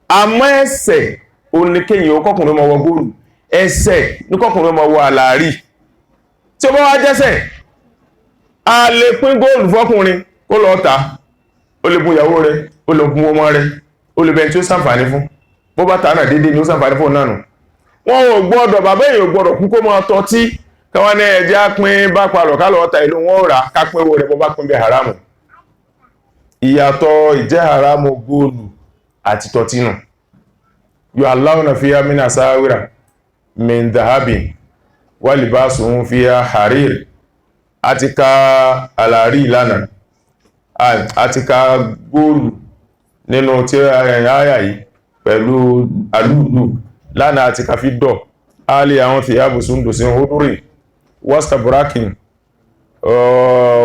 àmọ́ ẹ̀ṣẹ̀ oníkéyìn ọkọ̀kùnrin mọ́ wọ góòlù ẹ̀ṣẹ̀ ní kọkùnrin mọ́ wọ àlàárí tí ó bá wá jẹ́ṣẹ̀ a lè pín góòlù fọ́kùnrin kó lọ tà, ó lè bùn ìyàwó rẹ̀, ó lè bùn ọmọ rẹ̀, ó lè bẹni tí ó ṣàǹfààní fún, bó bá tà náà dédé ni ó ṣàǹfààní fún náà nù. Wọ́n ò gbọ́dọ̀, bàbá èèyàn gbọ́dọ̀ kú kó máa tọ́tí káwọn ní ẹjẹ́ á pín bá palọ̀ ká lọ ta ìlú wọn rà ká pín owó rẹ̀ bó bá pín bẹ haramu. Ìyàtọ̀ ìjẹ́ haramu góòlù àti tọ́tínù. yu'allawna fiha min asawira min dhahabin wa libasuhum fiha harir. Àti ka àlàrí ìlànà àti ka góòlù nínú tí àyà yìí pẹ̀lú alúlù lánàá àti ka fi dọ̀ alì àwọn thiyabu sundusin huduri wastabrakin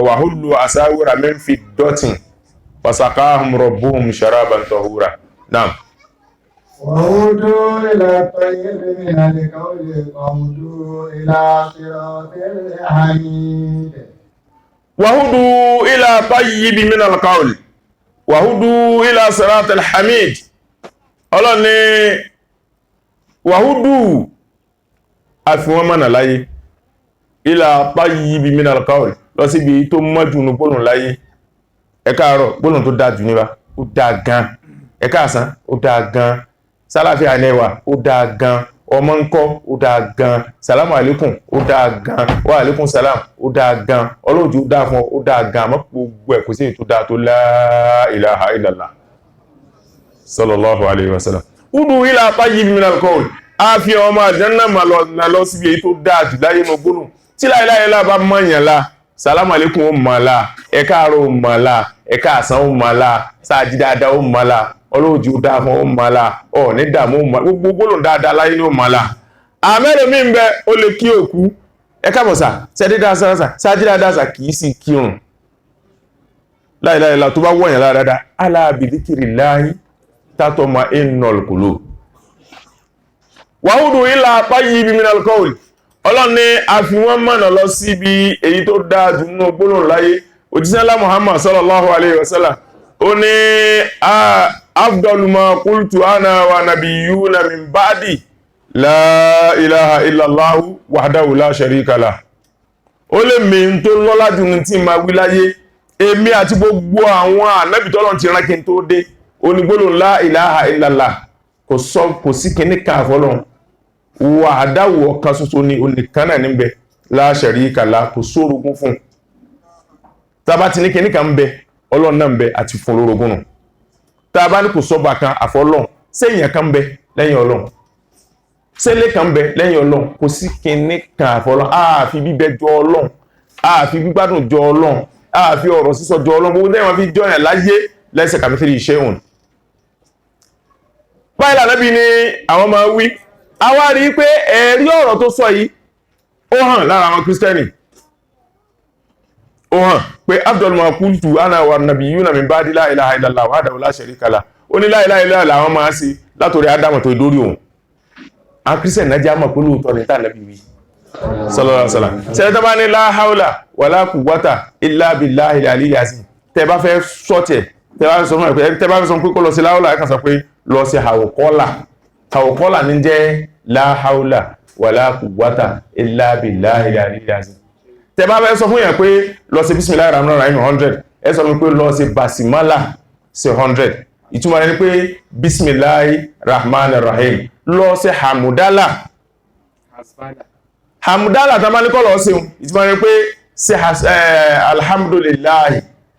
wa hullu asawira min fiddatin fasaqahum rabbuhum sharaban tahura. Naam. وهدوا إلى الطيب من القول وهدوا إلى صراط الحميد. وهدوا إلى طيب من القول وهدوا إلى صراط الحميد. Ọlọ́run ní wàhúdù àfihànmọ́nà láyé إلى طيب من القول lọ síbi tó mọ́jú ní gbónù láyé. Ẹ káàárọ̀ gbónù tó dáa jù níbá ó dáa gan. Ẹ káàsán ó dáa gan. Sálàfíà nẹ́wà ó dáa gan. Ọmọ ńkọ́ ó dáa gan. Sàlámù àlékùn ó dáa gan. Wa àlékùn sàlám ó dáa gan. Ọlọ́jú ó dáa fún ó dáa gan. Mọ́ gbogbo ẹ̀ kò sí ètò dáa tó la ilaha illallah sallallahu alayhi wa sallam. Udu ila tayyib min al-qawl. A fi ọmọ àjẹ́nà mà lọ síbi èyí tó dáa jù láyé mọ́ gbónú. Tí la ilaha illallah bá mọ̀yàn la, sàlámù àlékùn ó mọ̀ la, ẹ káàárọ̀ ó mọ̀ la, ẹ káàsán ó mọ̀ la, sáàjì dáadáa ó mọ̀ la, ọlọ́jú dáa fún ó mọ̀ la, ọ̀ ní dàmú gbogbo gbólóhùn dáadáa láyé ní ó mọ̀ la. Àmẹ́rẹ̀ mi ń bẹ ó lè kí òkú, ẹ káàbọ̀ sà, sáàjì dáadáa sà kìí sì kírun. La ilaha illallah tó bá wọ̀nyàn lára dáadáa, ala bi dhikrillahi tatma'innul qulub. Wàhúdù ila tayyib minal qawl. Ọlọ́run ní a fi wọ́n mọ̀nà lọ síbi èyí tó dáa jù nínú gbólóhùn láyé. Òjíṣẹ́ ńlá Muhammad sallallahu alayhi wa sallam ó ní afdalu ma qultu ana wa nabiyyuna min ba'di la ilaha illallah wahdahu la sharika lah. Ó lè mi tó lọ́lá jù ní tí ma wí láyé èmi àti gbogbo àwọn ànábì tọ́lọ́run ti rán kí n tó dé ó ní gbólóhùn la ilaha illallah kò sí kíní kan àfọlọ́run wahdahu ọ̀kan ṣoṣo ni onìkan náà níbẹ̀ la sharika lah kò sórogún fún. Tàbá ti ní kíní kan ń bẹ ọlọ́run náà ń bẹ àti fún olórogún nù. Tàbá ní kò sọ́ba kan àfọlọ́run ṣé èèyàn kan ń bẹ lẹ́yìn ọlọ́run ṣé ilé kan ń bẹ lẹ́yìn ọlọ́run kò sí kíní kan àfọlọ́run àfi bíbẹ jọ ọlọ́run àfi gbígbádùn jọ ọlọ́run àfi ọ̀rọ̀ sísọ jọ ọlọ́run gbogbo dẹ́wọ̀n fi jọ yàn láyé lẹ́sẹ̀ kàmífìrí iṣẹ́ òun. Báyìí lànàbí ni àwọn máa wí a wá rí pé ẹ̀rí ọ̀rọ̀ tó sọ yìí ó hàn lára àwọn kírísítẹ́nì ó hàn pé afdal ma qultu ana wa nabiyyuna min ba'di la ilaha illallah wahdahu la sharika lah. Ó ní la ilaha illallah àwọn máa sí látòrí Ádámù tó dórí òun. Àwọn kírísítẹ́nì náà jámọ̀ pé lóòótọ́ ní tànàbí wí sallallahu alaihi wasallam. Ṣé tẹ́ bá ní la hawla wala quwwata illa billahi al-aliyyil azim. Tẹ́ bá fẹ́ sọ́tẹ̀ tẹ́ bá fẹ́ sọ pé kó lọ sí la hawla ẹ kàn sọ pé lọ sí hawqala ní jẹ́ la hawla wala quwwata illa billahi al-aliyyil azim. Tẹ́ bá fẹ́ sọ fún yẹn pé lọ sí bismillahir rahmanir rahim 100 ẹ sọ pé lọ sí basmala sí 100. Ìtumọ̀ rẹ̀ ni pé bismillahir rahmanir rahim lọ sí hamdala tá bá ní kọ́ lọ sí ìtumọ̀ rẹ̀ pé sí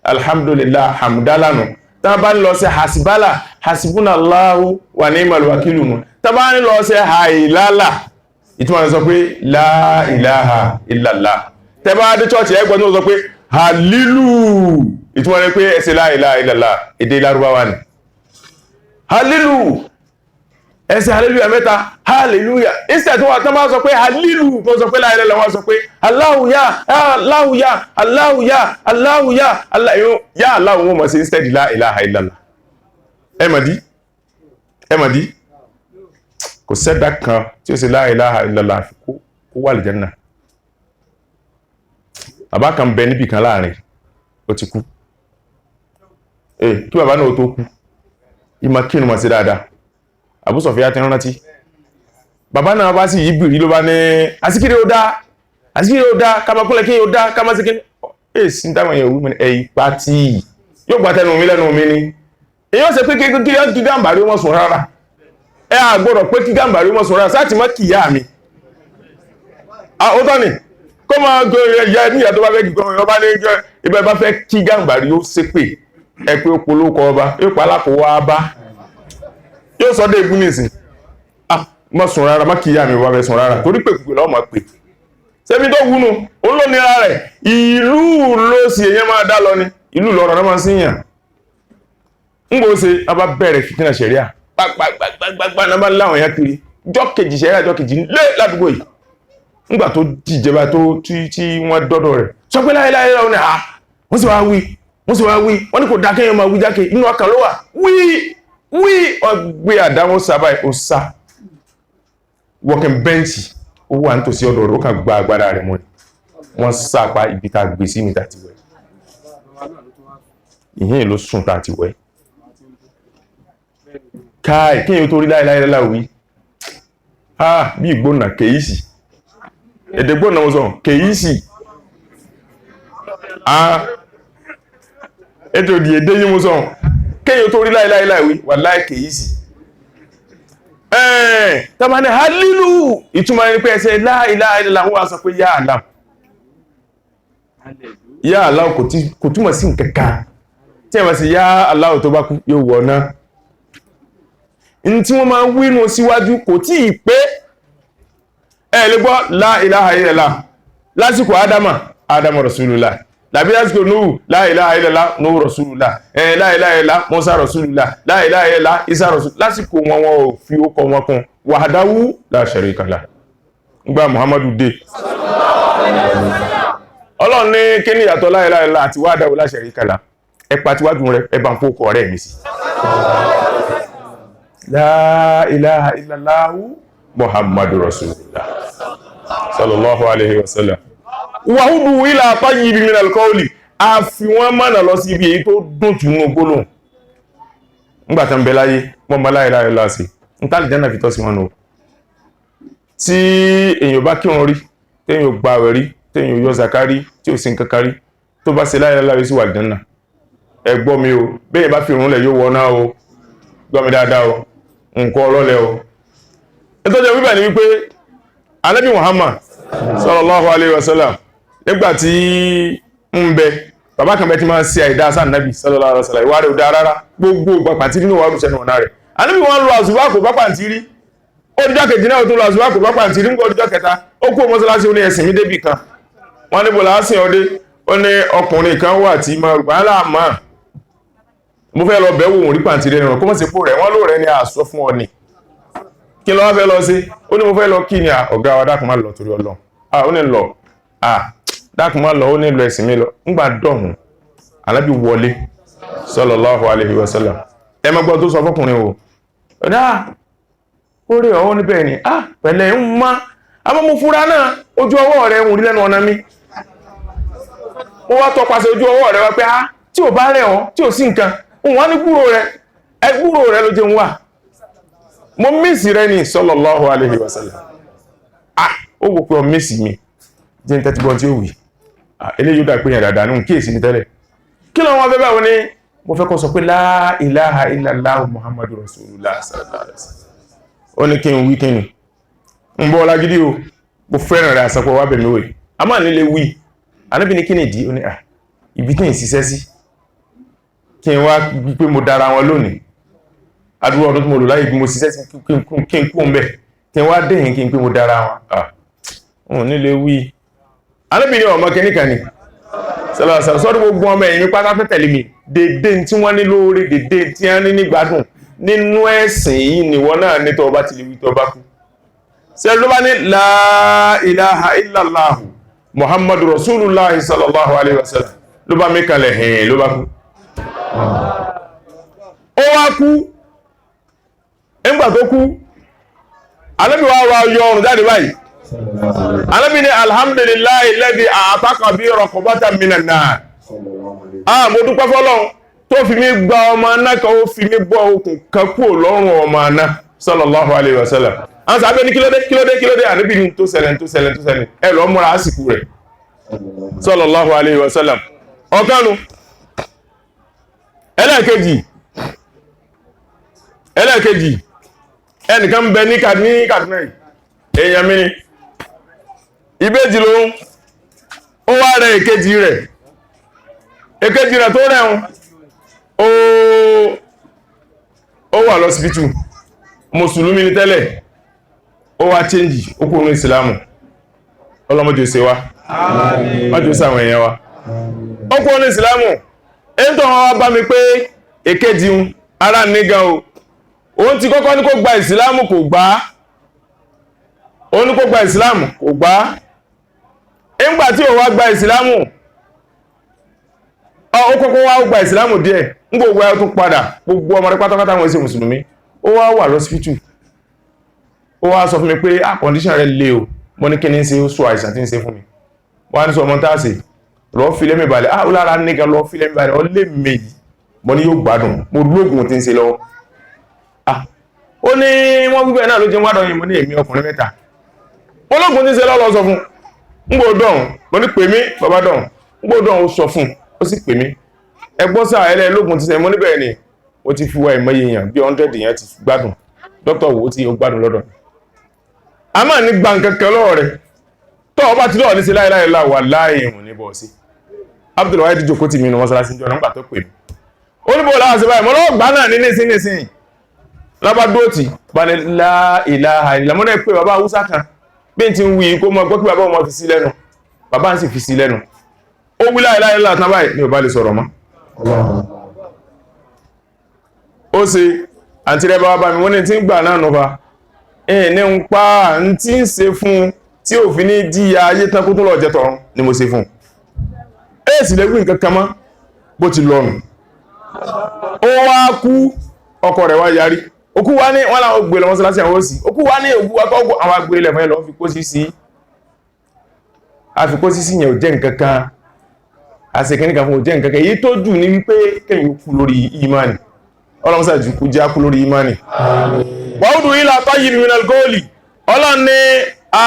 alhamdulillah hamdala nù. Tá bá ní lọ sí hasibala hasibunallahu wa ni'mal wakilu nù. Tá bá ní lọ sí hailala ìtumọ̀ rẹ̀ sọ pé la ilaha illallah. Tẹ́ bá dé church ẹgbọ́n tó sọ pé halilu ìtumọ̀ rẹ̀ pé ẹsẹ̀ la ilaha illallah èdè Lárúbáwá ni. Halilu ẹsẹ̀ hallelujah mẹ́ta hallelujah instead wọ́n tán bá sọ pé halilu tó sọ pé la ilaha illallah wọ́n sọ pé Allahu ya Allahu ya Allahu ya Allahu ya ya Allahu wọ́n mọ̀ sí instead la ilaha illallah. ẹmọ̀dí kò sẹ́dá kan tí ó sì la ilaha illallah kó wà lè Jánnà. Bàbá kan bẹ níbì kan láàrin ó ti kú kí bàbá náà tó kú ìmọ̀ kí ní mọ̀ sí dáadáa Abu Sofia ti rántí bàbá náà bá sì yí bìrí ló bá ní àsìkiri ó dá kamakulẹ̀ kí ó dá kamasíkí èsì táwọn èèyàn wí mi ẹ̀yìn pátì yóò gbà tẹnu mi lẹ́nu mi ni èèyàn ṣe pé kí Gàmbàrí wọn sùn rárá ẹ àgbọ̀dọ̀ pé kí Gàmbàrí wọn sùn rárá sáà ti mọ́ kìyà mi ó tọ́ ni kó máa gbé ẹ̀yà níyà tó bá fẹ́ gbọ́n ọba ní ibẹ̀ bá fẹ́ kí Gàmbàrí ó ṣépè ẹ pé ó polókọ ọba yóò pa alákòwò abá yóò sọ dé ìgbìmọ̀ ìsìn mọ́ sùn rárá má kìyà mi wà fẹ́ sùn rárá torí pé pípé lọ́wọ́ máa pè ṣebí tó wúnu olónira rẹ̀ ìlú ló sì èyàn máa dá lọ ni ìlú lọ́rọ̀ náà máa síyàn ń bó ṣe a bá bẹ̀rẹ̀ fìtínà ṣẹ̀ríà gbàgbàgbàgbà náà bá láwọn èèyàn kiri jọ́kejì ṣẹ̀ríà jọ́kejì lé ládùúgbò yìí ńgbà tó dìjẹba tó tí wọ́n dọ́dọ̀ rẹ̀ sọ pé láyéláyé láwọn ni wọ́n sì wá wí wọ́n ní kò dákẹ́ yẹn máa wí jákè inú ọkàn ló wà wí ọgbẹ́ àdáwọ́ sábà ó sá working bench ó wà nítòsí ọ̀dọ̀ rẹ̀ ó kà gba agbára rẹ̀ mọ́ wọ́n sápa ibi tá gbé sí níta ti wẹ̀ ìyẹn ló sùn tá ti wẹ̀ káì kí èyàn tó rí láìláì láwí bí ìgbónà kèyísì ẹ̀dẹ̀gbónà wọ́n sọ kèyísì ètò ìdí èdè yí mú sọ kí èyàn tó rí láìláì láwí wà láì kèyísì tàbí ní halilu ìtumọ̀ ẹni pé ẹsẹ̀ láìláìlá wọ́n sọ pé yá Allah kò túmọ̀ sí nǹkankan tí ẹ̀mọ̀ sí yá Allah tó bá kú yóò wọ̀ náà in tí wọ́n máa wínú síwájú kò tí ì pé ẹ lè gbọ́ la ilaha illallah lásìkò Ádámà Rasulullah làbí lásìkò Nuhu la ilaha illallah Nuhu Rasulullah la ilaha illallah Musa Rasulullah la ilaha illallah Isa Rasulullah lásìkò wọn ò fi ó kọ wọn kún wahdahu la sharika lah gba Muhammadu dé Ọlọ́run ní kí ni ìyàtọ̀ la ilaha illallah àti wahdahu la sharika lah ẹpa tí wájú rẹ̀ ẹbà ń fókọ rẹ̀ mi sí la ilaha illallah Muhammadu Rasulullah sallallahu alaihi wasallam wa hudu ila tayyibin min alqawli a fi wọ́n mọ́nà lọ sí ibi èyí tó dùn tún ní gbólóhùn nígbàtà ń bẹ láyé wọ́n mọ́ la ilaha illallah sí ń tàbí jẹ́nà fi tọ́ sí wọn nù tí èyàn bá kí wọn rí téèyàn gbààwẹ̀ rí téèyàn yọ zakari tí ò sí nǹkan rí tó bá ṣe la ilaha illallah sí wà jẹ́nà ẹ gbọ́ mi o bẹ́ẹ̀ bá fi ìrun lẹ̀ yóò wọ́ná o gbọ́ mi dáadáa o nǹkan ọlọ́lẹ̀ o ẹ̀tọ́jẹ́ wíbẹ̀ ni wípé Ànábì Muhammad sallallahu alaihi wasallam nígbàtí ń bẹ bàbá kan bẹ ti máa ṣe àìdá sáà Ànábì sallallahu alaihi wasallam ìwà rẹ̀ ò dá rárá gbogbo pàpàntí nínú wàrù sẹ́nu ọ̀nà rẹ̀ Ànábì wọn lọ àṣùbá kò pàpàntí rí ó dìjọ́ kejì náà tó lọ àṣùbá kò pàpàntí rí ń gbọ́ dìjọ́ kẹta ó kú mọ́sálásí ó ní ẹ̀sìn mi débì kan wọ́n níbo làásìn ọdẹ ó ní ọkùnrin kan wà tí máa rùpá láàmà mo fẹ́ lọ bẹ̀wò òun rí pàntí rẹ̀ nìran kó mọ́ sí pò rẹ̀ wọ́n ló rẹ̀ ní àṣọ fún ọ ní kí lọ wá fẹ́ lọ sí ó ní mo fẹ́ lọ kí ni ọ̀gá wa dákùn má lọ torí Ọlọ́run ó ní lọ dákùn má lọ ó ní lọ ẹ̀sìn mi lọ ńgbà dọ̀hùn Ànábì wọlé sallallahu alaihi wasallam ẹ má gbọ́ tó sọ fọ́kùnrin o ó rí ọwọ́ níbẹ̀ ni pẹ̀lẹ́ ń má àmọ́ mo fura náà ojú ọwọ́ rẹ̀ ń rí lẹ́nu ọ̀nà mi ó wá tọpasẹ̀ ojú ọwọ́ rẹ̀ wá pé tí ò bá rẹ̀ ọ́ tí ò sí nǹkan wọ́n ní gbúrò rẹ̀ ló jẹun wà mo mísì rẹ̀ ní sallallahu alaihi wasallam ó wò pé ọ mísì mi jẹ́ ń tẹ́tí bọ́ tí ó wì eléyìí ó dà pé yàn dáadáa ní kíyèsí ní tẹ́lẹ̀ kí lọ wọ́n fẹ́ báwọn ní mo fẹ́ kọ́ sọ pé la ilaha illallah Muhammadu Rasulullah sallallahu alaihi wasallam ó ní kí n wí kí ni ń bọ́ lágídí o mo fẹ́ràn rẹ̀ àsapọ̀ wá bẹ̀mí wò a máa nílé wí Ànábì ní kí ni ìdí ó ní ibi tí ń ṣiṣẹ́ sí kí n wá pé mo dára wọn lónìí adúrú ọdún tí mo lò láyé bí mo ṣiṣẹ́ sí kí n kú ń bẹ̀ kí n wá dẹ̀yìn kí n pé mo dára wọn nílé wí Ànábì ní ọmọ kẹ́níkà ni sọ́dún gbogbo ọmọ ẹ̀yìn pátá fẹ́ tẹ̀lé mi dédé tí wọ́n ní lóore dédé tí wọ́n ní nígbádùn nínú ẹ̀sìn yìí ni wọ́n náà ní tọ́ bá ti lè wí tọ́ bá kú sẹ́lú bá ní la ilaha illallah Muhammadu Rasulullah sallallahu alaihi wasallam ló bá mẹ́kànlẹ̀ hẹ̀ẹ́ ló bá kú ó wá kú ẹgbà tó kú Ànábì wá yọ ọrùn jáde báyìí Ànábì ní alhamdulillahi alladhi a'taqa bi raqabatan minan nar mo dúpẹ́ fọ́lọ́run tó fi mí gba ọmọ náà kan ó fi mí bọ́ okùn kan kúrò lọ́rùn ọmọ náà sallallahu alaihi wasallam àwọn sàbẹ́ ní kílódé Ànábì ní tó ṣẹlẹ̀ ẹ lọ múra àsìkò rẹ̀ sallallahu alayhi wa sallam ọ̀kánu ẹlẹ́ẹ̀kejì ẹnìkan bẹ ní Kaduna èèyàn mi ni ìbejì lóhun ó wá rẹ̀ èkejì rẹ̀ tó rẹ̀hun ó wà lọ́sibítù mùsùlùmí ní tẹ́lẹ̀ ó wá chẹ́njì ó kúrò ní ìsìlámù ọlọ́mọdé ṣe wá mọ́jú sí àwọn èèyàn wa ó kúrò ní ìsìlámù èyí tó wọ́n wá bá mi pé èkejì ara nígan o òun ti kọ́kọ́ ní kó gba ìsìlámù kò gbà nígbà tí ó wá gba ìsìlámù ó kọ́kọ́ wá gba ìsìlámù díẹ̀ gbogbo ẹ̀ tó padà gbogbo ọmọdé pátápátá wọn ṣe mùsùlùmí ó wá wà lọ́sípítù ó wá sọ fún mi pé condition rẹ̀ le o mo ní kí ní ṣe ó sọ àìsàn tí ń ṣe fún mi wọ́n á ní sọ ọmọ tá a ṣe lọ fi lẹ́mì balẹ̀ ó lára nígbà lọ fi lẹ́mì balẹ̀ ó lè méjì mo ní yóò gbádùn mo lóògùn tí ń ṣe lọ́wọ́ ó ní wọ́n gbígbẹ́ náà ló jẹ́ wádọ̀ yìí mo ní èmi ọkùnrin mẹ́ta olóògùn tí ń ṣe lọ́lọ́ sọ fún ngbòdàn mo ní pè mí bàbá dàn ngbòdàn ó sọ fún ó sì pè mí ẹgbọ́n sáà ẹlẹ́ lóògùn tí ń ṣe mo níbẹ̀ ni ó ti fi wá ìmọ̀ye èèyàn bí 100 èèyàn ti gbádùn dókítà wo tí ó gbádùn lọ́dọ̀ a máa ní gba nǹkan kan lọ́wọ́ rẹ̀ tó ọba ti lọ́ọ̀ ní sí láìláìlá wà láìhùn ní bọ̀ sí Abdul Wahid jókòó tì mí ní mọ́sálásí jọ nígbà tó pè mí ó ní bó láwọn sí báyìí mọ́ lọ́wọ́ gbá náà ní nísìn lábádóòtì bá ní láìláha ìlàmọ́nà pé bàbá Haúsá kan bí n ti ń wí kó mọ́ gbọ́ kí bàbá ọmọ fi sí lẹ́nu bàbá ń sì fi sí lẹ́nu ó wí láìláìlá tán báyìí ní ò bá lè sọ̀rọ̀ mọ́ ó ṣe àti rẹ̀ bá bá mi wọ́n ní tí ń gbà náà nọba ní ń pa ń tí ń ṣe fún tí ò fi ní díya ayé tán kó tó lọ jẹ tọ̀run ni mo ṣe fún èsì lẹ́gbìn kankan mọ́ bó ti lọ́rùn ó wá kú ọkọ rẹ̀ wá yarí òkú wá ní wọ́n láwọn gbé lọ mọ́sálásí àwọn òsì òkú wá ní òkú akọ́gbọ́ àwọn agbé ilẹ̀ fún ẹlọ àfikósí yẹn ò jẹ́ nǹkankan àṣekẹ́nìkan fún ò jẹ́ nǹkankan èyí tó jù ní wípé kẹ́yìn kú lórí imani ọlọ́mọsá jù kú já kú lórí imani wàhùdù ilá tọ́yì minal góòlì ọlọ́run ní a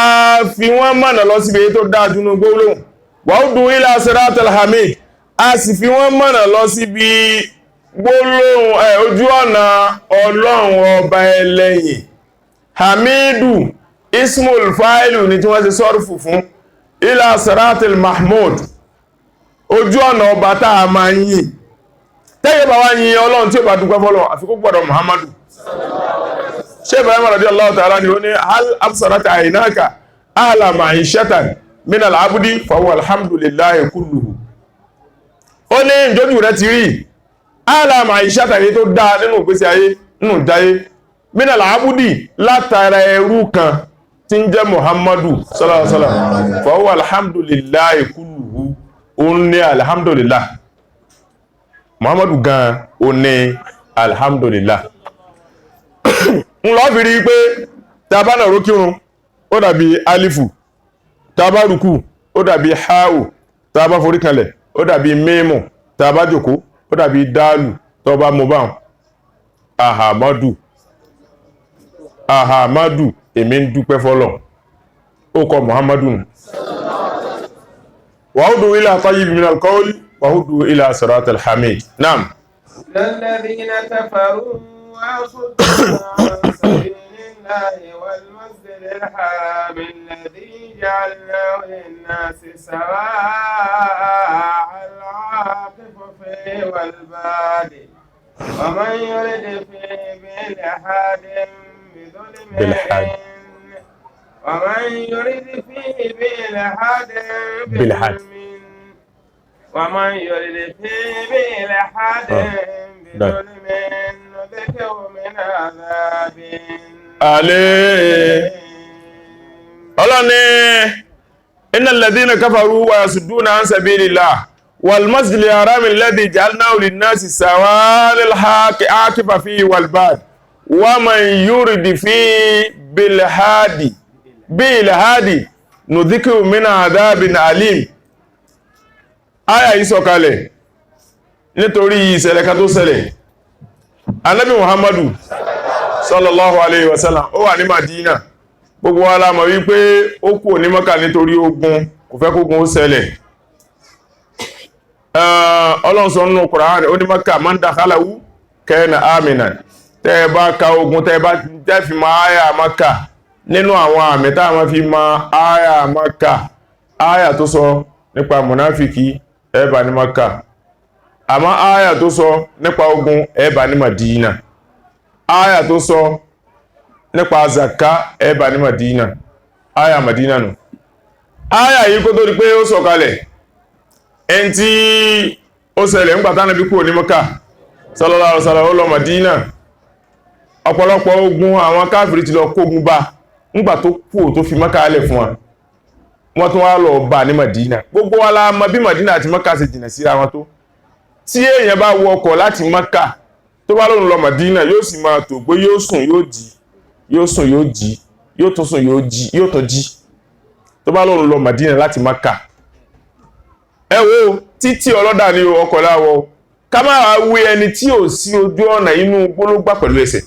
fi wọ́n mọ̀nà lọ síbi èyí tó dáa jù ní gbólóhùn wàhùdù ilá siratal hamid a sì fi wọ́n mọ̀nà lọ síbi gbólóhùn ojú ọ̀nà ọlọ́run ọba ẹlẹ́yìn hamidu ismul fa'ilu ní tí wọ́n ti sọ́rùfù fún ilá siratal mahmud ojú ọ̀nà ọba táa máa yìn tẹ́yẹ bá wá yìn ọlọ́run tí ó bá dúpẹ́ fọ́lọ́ àfikún gbọ́dọ̀ muhammadu ṣe Ibrahim radiyallahu ta'ala ni ó ní hal absarata aynaka ahla ma'ishatan min al-abdi fa huwa alhamdulillahi kulluhu ó ní ìjọ́jú rẹ̀ ti rí ahla ma'ishatan yìí tó dáa nínú ìgbésí ayé nínú ìdáyé min al-abdi látara ẹrú kan tí ń jẹ́ muhammadu sallallahu alaihi wasallam fa huwa alhamdulillahi kulluhu ó ní alhamdulillah muhammadu gan ó ní alhamdulillah ń lọ fi rí pé tàbá náà rókírun ó dàbí alifu tàbá rùkú ó dàbí hau tàbá foríkanlẹ̀ ó dàbí mímù tàbá jòkó ó dàbí dáàlù tọba mobile ahamadu èmi ń dúpẹ́ fọ́lọ̀ ó kọ muhammadu wàhúdù ilá tayyib minal qawli wàhúdù ilá siratal hamid naam الذين كفروا وصدوا عن سبيل الله والمسجد الحرام الذي جعلناه للناس سواء العاكف فيه والباد ومن يرد فيه بإلحاد بظلم ومن يرد فيه بإلحاد بظلم ومن يرد فيه بإلحاد بظلم نذقه من عذاب أليم ọlọ́ni innal ladhina kafaru wa yasudduna an sabilillah wal masjidil harami alladhi ja'alnahu lin-nasi sawa'an al-akifa fihi wal bad wa man yurid fihi bil hadi nudhikhu min adhabin alim. Aya yìí sọ̀kalẹ̀ nítorí ìṣẹ̀lẹ̀ kan tó ṣẹlẹ̀. Ànábì Muhammadu sallallahu alayhi wa sallam ó wà ní Madina. Gbogbo wa la mọ̀ wípé ó kú ní Mọ́kà nítorí ogun kò fẹ́ kógun ó ṣẹlẹ̀. Ọlọ́run sọ nínú Kùránì ó ní Mákà man dakhalahu kana aminan. Tẹ́ bá ka ogun tẹ́ bá jẹ́ fi máa áyà Mákà nínú àwọn àmì tá máa fi máa áyà Mákà, áyà tó sọ nípa mùnáfìkì ẹ bá ní Mákà, àmọ́ áyà tó sọ nípa ogun ẹ bá ní Madina, áyà tó sọ nípa zaka ẹ bá ní Madina, áyà Madina nù. Áyà yìí kó tó di pé ó sọ̀kalẹ̀ ẹn tí ó ṣẹlẹ̀ nígbà tí Ànábì kúrò ní Mákà sallallahu alaihi wasallam ó lọ Madina. Ọ̀pọ̀lọpọ̀ ogun àwọn káfìrí ti lọ kógun bá nígbà tó kúrò tó fi Mákà lẹ̀ fún wọn, wọ́n tún wá lọ bá ní Madina. Gbogbo wa la mọ̀ bí Madina àti Mákà ṣe jìnà síra wọn tó. Tí èèyàn bá wọ ọkọ̀ láti Mákà tó bá lóun lọ Madina yóò sì máa tò pé yóò sùn yóò jí, yóò sùn yóò jí, yóò tún sùn yóò jí, yóò tún jí tó bá lóun lọ Madina láti Mákà. Ẹ wo títí ọlọ́dà ní ọkọ̀ láwọ ká máa wí ẹni tí ò sí ojú ọ̀nà inú gbólógbà pẹ̀lú ẹsẹ̀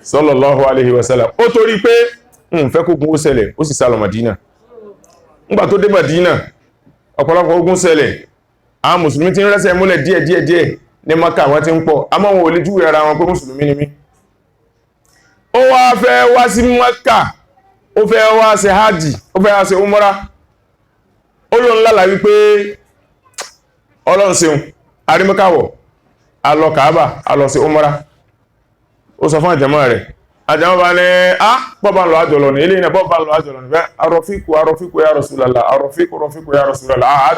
sallallahu alaihi wasallam. Ó torí pé fẹ́ kógun ó ṣẹlẹ̀ ó sì sálọ Madina. Nígbà tó dé Madina ọ̀pọ̀lọpọ̀ ogun ṣẹlẹ̀, àwọn mùsùlùmí ti ń rẹ́sẹ̀ múlẹ̀ díẹ̀ ní Mákà wọ́n ti ń pọ̀, àmọ́ wọn ò lè júwe ara wọn pé mùsùlùmí ni mí. Ó wá fẹ́ wá sí Mákà, ó fẹ́ wá ṣe hajj, ó fẹ́ wá ṣe umra. Ó lóun lálàá wípé Ọlọ́run ṣeun arí Mákà wọ̀, a lọ Káàbà, a lọ ṣe umra. Ó sọ fún àjẹmọ́ rẹ̀, àjẹmọ́ bá ní bọ́bá lọ àjọlọ ní ilé iná bọ́bá lọ àjọlọ ní bẹ́ arọ̀fíkù ya Rasulullah, arọ̀fíkù ya Rasulullah,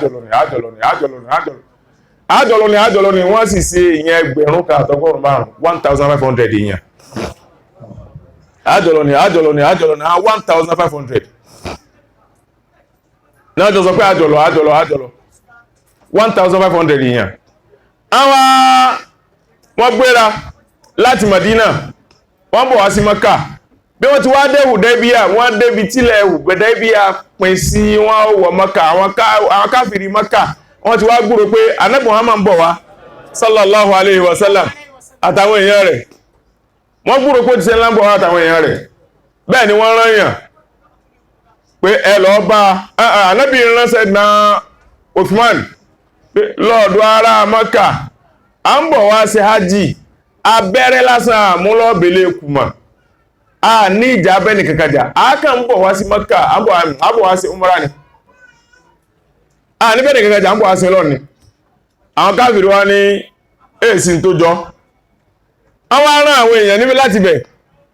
àjọlọ ní wọ́n sì ṣe ìyẹn ẹgbẹ̀rún kan àtọgọ́rùn márùn 1,500 èèyàn. Àjọlọ ní 1,500 náà jọ sọ pé àjọlọ 1,500 èèyàn. Wọ́n gbéra láti Madina wọ́n bọ̀ wá sí Mákà. Bí wọ́n ti wá dé Hudaybiya, wọ́n débi tílẹ̀ Hudaybiya pín sí wọ́n wọ Mákà. Àwọn káfìrí Mákà wọ́n ti wá gbúrò pé Ànábì Muhammad ń bọ̀ wá sallallahu alaihi wasallam àtàwọn èèyàn rẹ̀. Wọ́n gbúrò pé ti ṣe ńlá ń bọ̀ wá àtàwọn èèyàn rẹ̀. Bẹ́ẹ̀ ni wọ́n rányàn pé ẹ lọ bá Ànábì ránṣẹ́ na Uthman lọ́ọ̀dọ̀ ará Mákà, à ń bọ̀ wá ṣe hajj, abẹ́rẹ́ lásán àmúlọ́bẹ̀lẹ̀ kùmà, a ní ìjà abẹ́ni kankanjà, a kàn ń bọ̀ wá sí Mákà, a bọ̀ wá sí umra ni, a ní bẹ́ni kankanjà, a ń bọ̀ wá sí lọ́ọ̀ ni. Àwọn káfìrí wá ní èsì tó jọ. Àwọn ará àwọn èèyàn níbi láti bẹ̀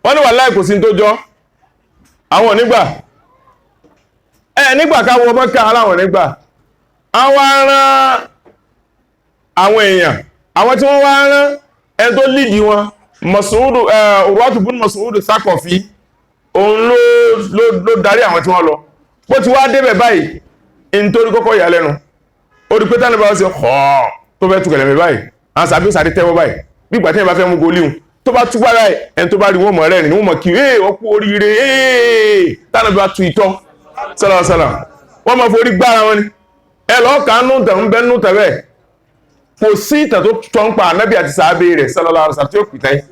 wọ́n ní wàláhì kò sí tó jọ, àwọn onígbà nígbà káwọ Mákà aláwọ̀ nígbà. Àwọn ará àwọn èèyàn, àwọn tí wọ́n wá rán ẹni tó lídìí wọn Urwatu bun Mas'ud Thaqafi, òun ló darí àwọn tí wọ́n lọ. Bó ti wá débẹ̀ báyìí nítorí kọ́kọ́ yà lẹ́nu, ó rí pé tánà bá ṣe xọ́ tó fẹ́ tukẹ̀lẹ̀ mẹ́ báyìí, àwọn sàbí sàrí tẹ́wọ́ báyìí bí ìgbà tí ẹ bá fẹ́ mú golíhun tó bá tú báyìí, ẹni tó bá rí wọ́n mọ̀ rẹ̀ ni wọ́n mọ̀ kí ọkú oríire tánà bá tu ìtọ́ sálàsálà wọ́n mọ̀ forí gbára wọn ni. Ẹ lọ́ọ́ kàánú tẹ̀hún bẹ́ẹ̀ nú tẹ̀bẹ̀ kò sí ìtàn tó tọ́ ń pa Ànábì àti sàábé rẹ̀ sallallahu alaihi wasallam tí ó pìtẹ́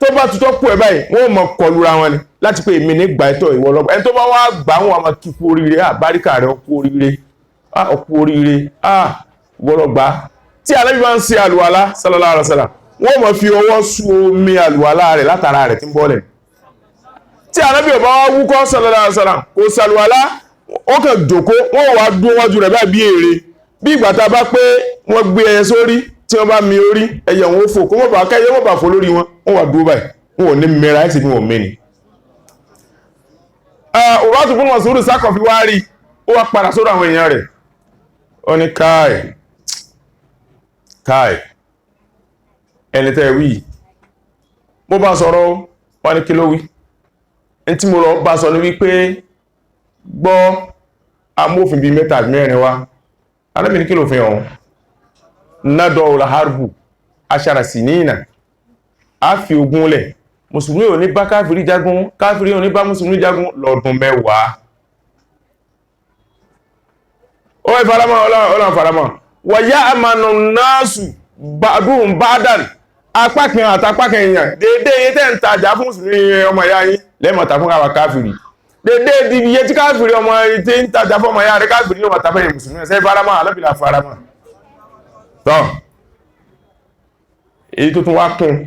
tó bá tutọ́ kú ẹ̀ báyìí wọ́n mọ̀ kọlura wọn ni láti pé èmi ní gbà ẹ̀tọ́ ìwọ lọ́gbà ẹni tó bá wá gbà wọn àmọ́ kí kú oríire àbáríkà rẹ̀ ọkú oríire ìwọ lọ́gbà. Tí Ànábì bá ń ṣe àlùwàlá sallallahu alaihi wasallam wọ́n mọ̀ fi ọwọ́ sú omi àlùwàlá rẹ̀ látara rẹ̀ tí ń bọ́lẹ̀. Tí Ànábì ò bá wá wúkọ́ sallallahu alaihi wasallam kò sàlùwàlá ó kàn jòkó wọ́n wá dúró wájú rẹ̀ báyìí bí èrè, bí ìgbà tá a bá pé wọ́n gbé ẹyẹ sórí tí wọ́n bá mi orí ẹyẹ wọn ó fò kó mọ́ bá kẹ́yẹ wọ́n bá fò lórí wọn, wọ́n wà dúró báyìí wọ́n ò ní mẹ́ra ẹ̀sìn ní wọ́n mẹ́ni. Urwatu bun Mas'ud Thaqafi wá rí, ó wá padà sórí àwọn èèyàn rẹ̀, ó ní káì ẹni tẹ́ wí bó bá sọ̀rọ̀ wọ́n ní kí ló wí. Ní tí mo lọ bá sọ ní wípé gbọ́ amófin bíi 3 àbí 4 wá. Ànábì ní kí ló fi hàn nádọ̀ ọ̀làhárùbù aṣára sí ní ìnà a fi ogun lẹ̀, mùsùlùmí ò ní bá káfìrí jagun, káfìrí ò ní bá mùsùlùmí jagun lọ́dún 10. Ó ìfaramọ́ ọlọ́run faramọ́ wọ̀yá àmànà náàsù bàdùn bádàn apákan àtàpákan èèyàn dédé yìí tẹ́ ń tajà fún mùsùlùmí ọmọ ìyá yín lẹ́mọ̀ta fún àwà káfìrí dédé di iye tí káfìrí ọmọ tí ń tajà fọmọ ya rẹ̀ káfìrí ló wà tàbí mùsùlùmí ẹ̀sẹ̀ faramọ́ alábìlà faramọ́ tọ́ èyí tó tún wá kún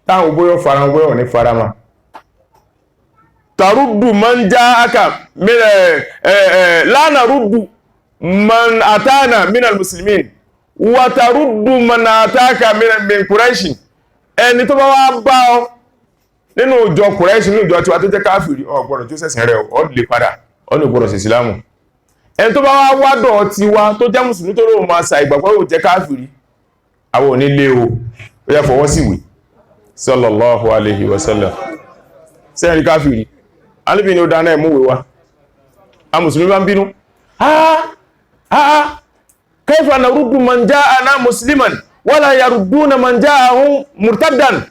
táwọn bóyọ̀ faramọ́ bóyọ̀ ní faramọ́ taruddu man ja'aka la naruddu man atana minal muslimin wa taruddu man ataka min Quraish ẹni tó bá wá bá ọ nínú ìjọ Quraish nínú ìjọ tiwa tó jẹ́ káfìrí ó gbọ́dọ̀ tó ṣẹ̀sìn rẹ̀ ó lè padà ó lè gbọ́dọ̀ sí Ìsìlámù ẹni tó bá wá wádọ̀ tiwa tó jẹ́ mùsùlùmí tó lóun máa sa ìgbàgbọ́ ó jẹ́ káfìrí àwọn onílé o ó yá fọwọ́ sí ìwé sallallahu alaihi wasallam sẹ́yìn káfìrí alìbí ni ó dáná ẹ̀múwé wa a mùsùlùmí bá ń bínú kayfa naruddu man ja'ana musliman wala yarudduna man ja'ahum murtaddan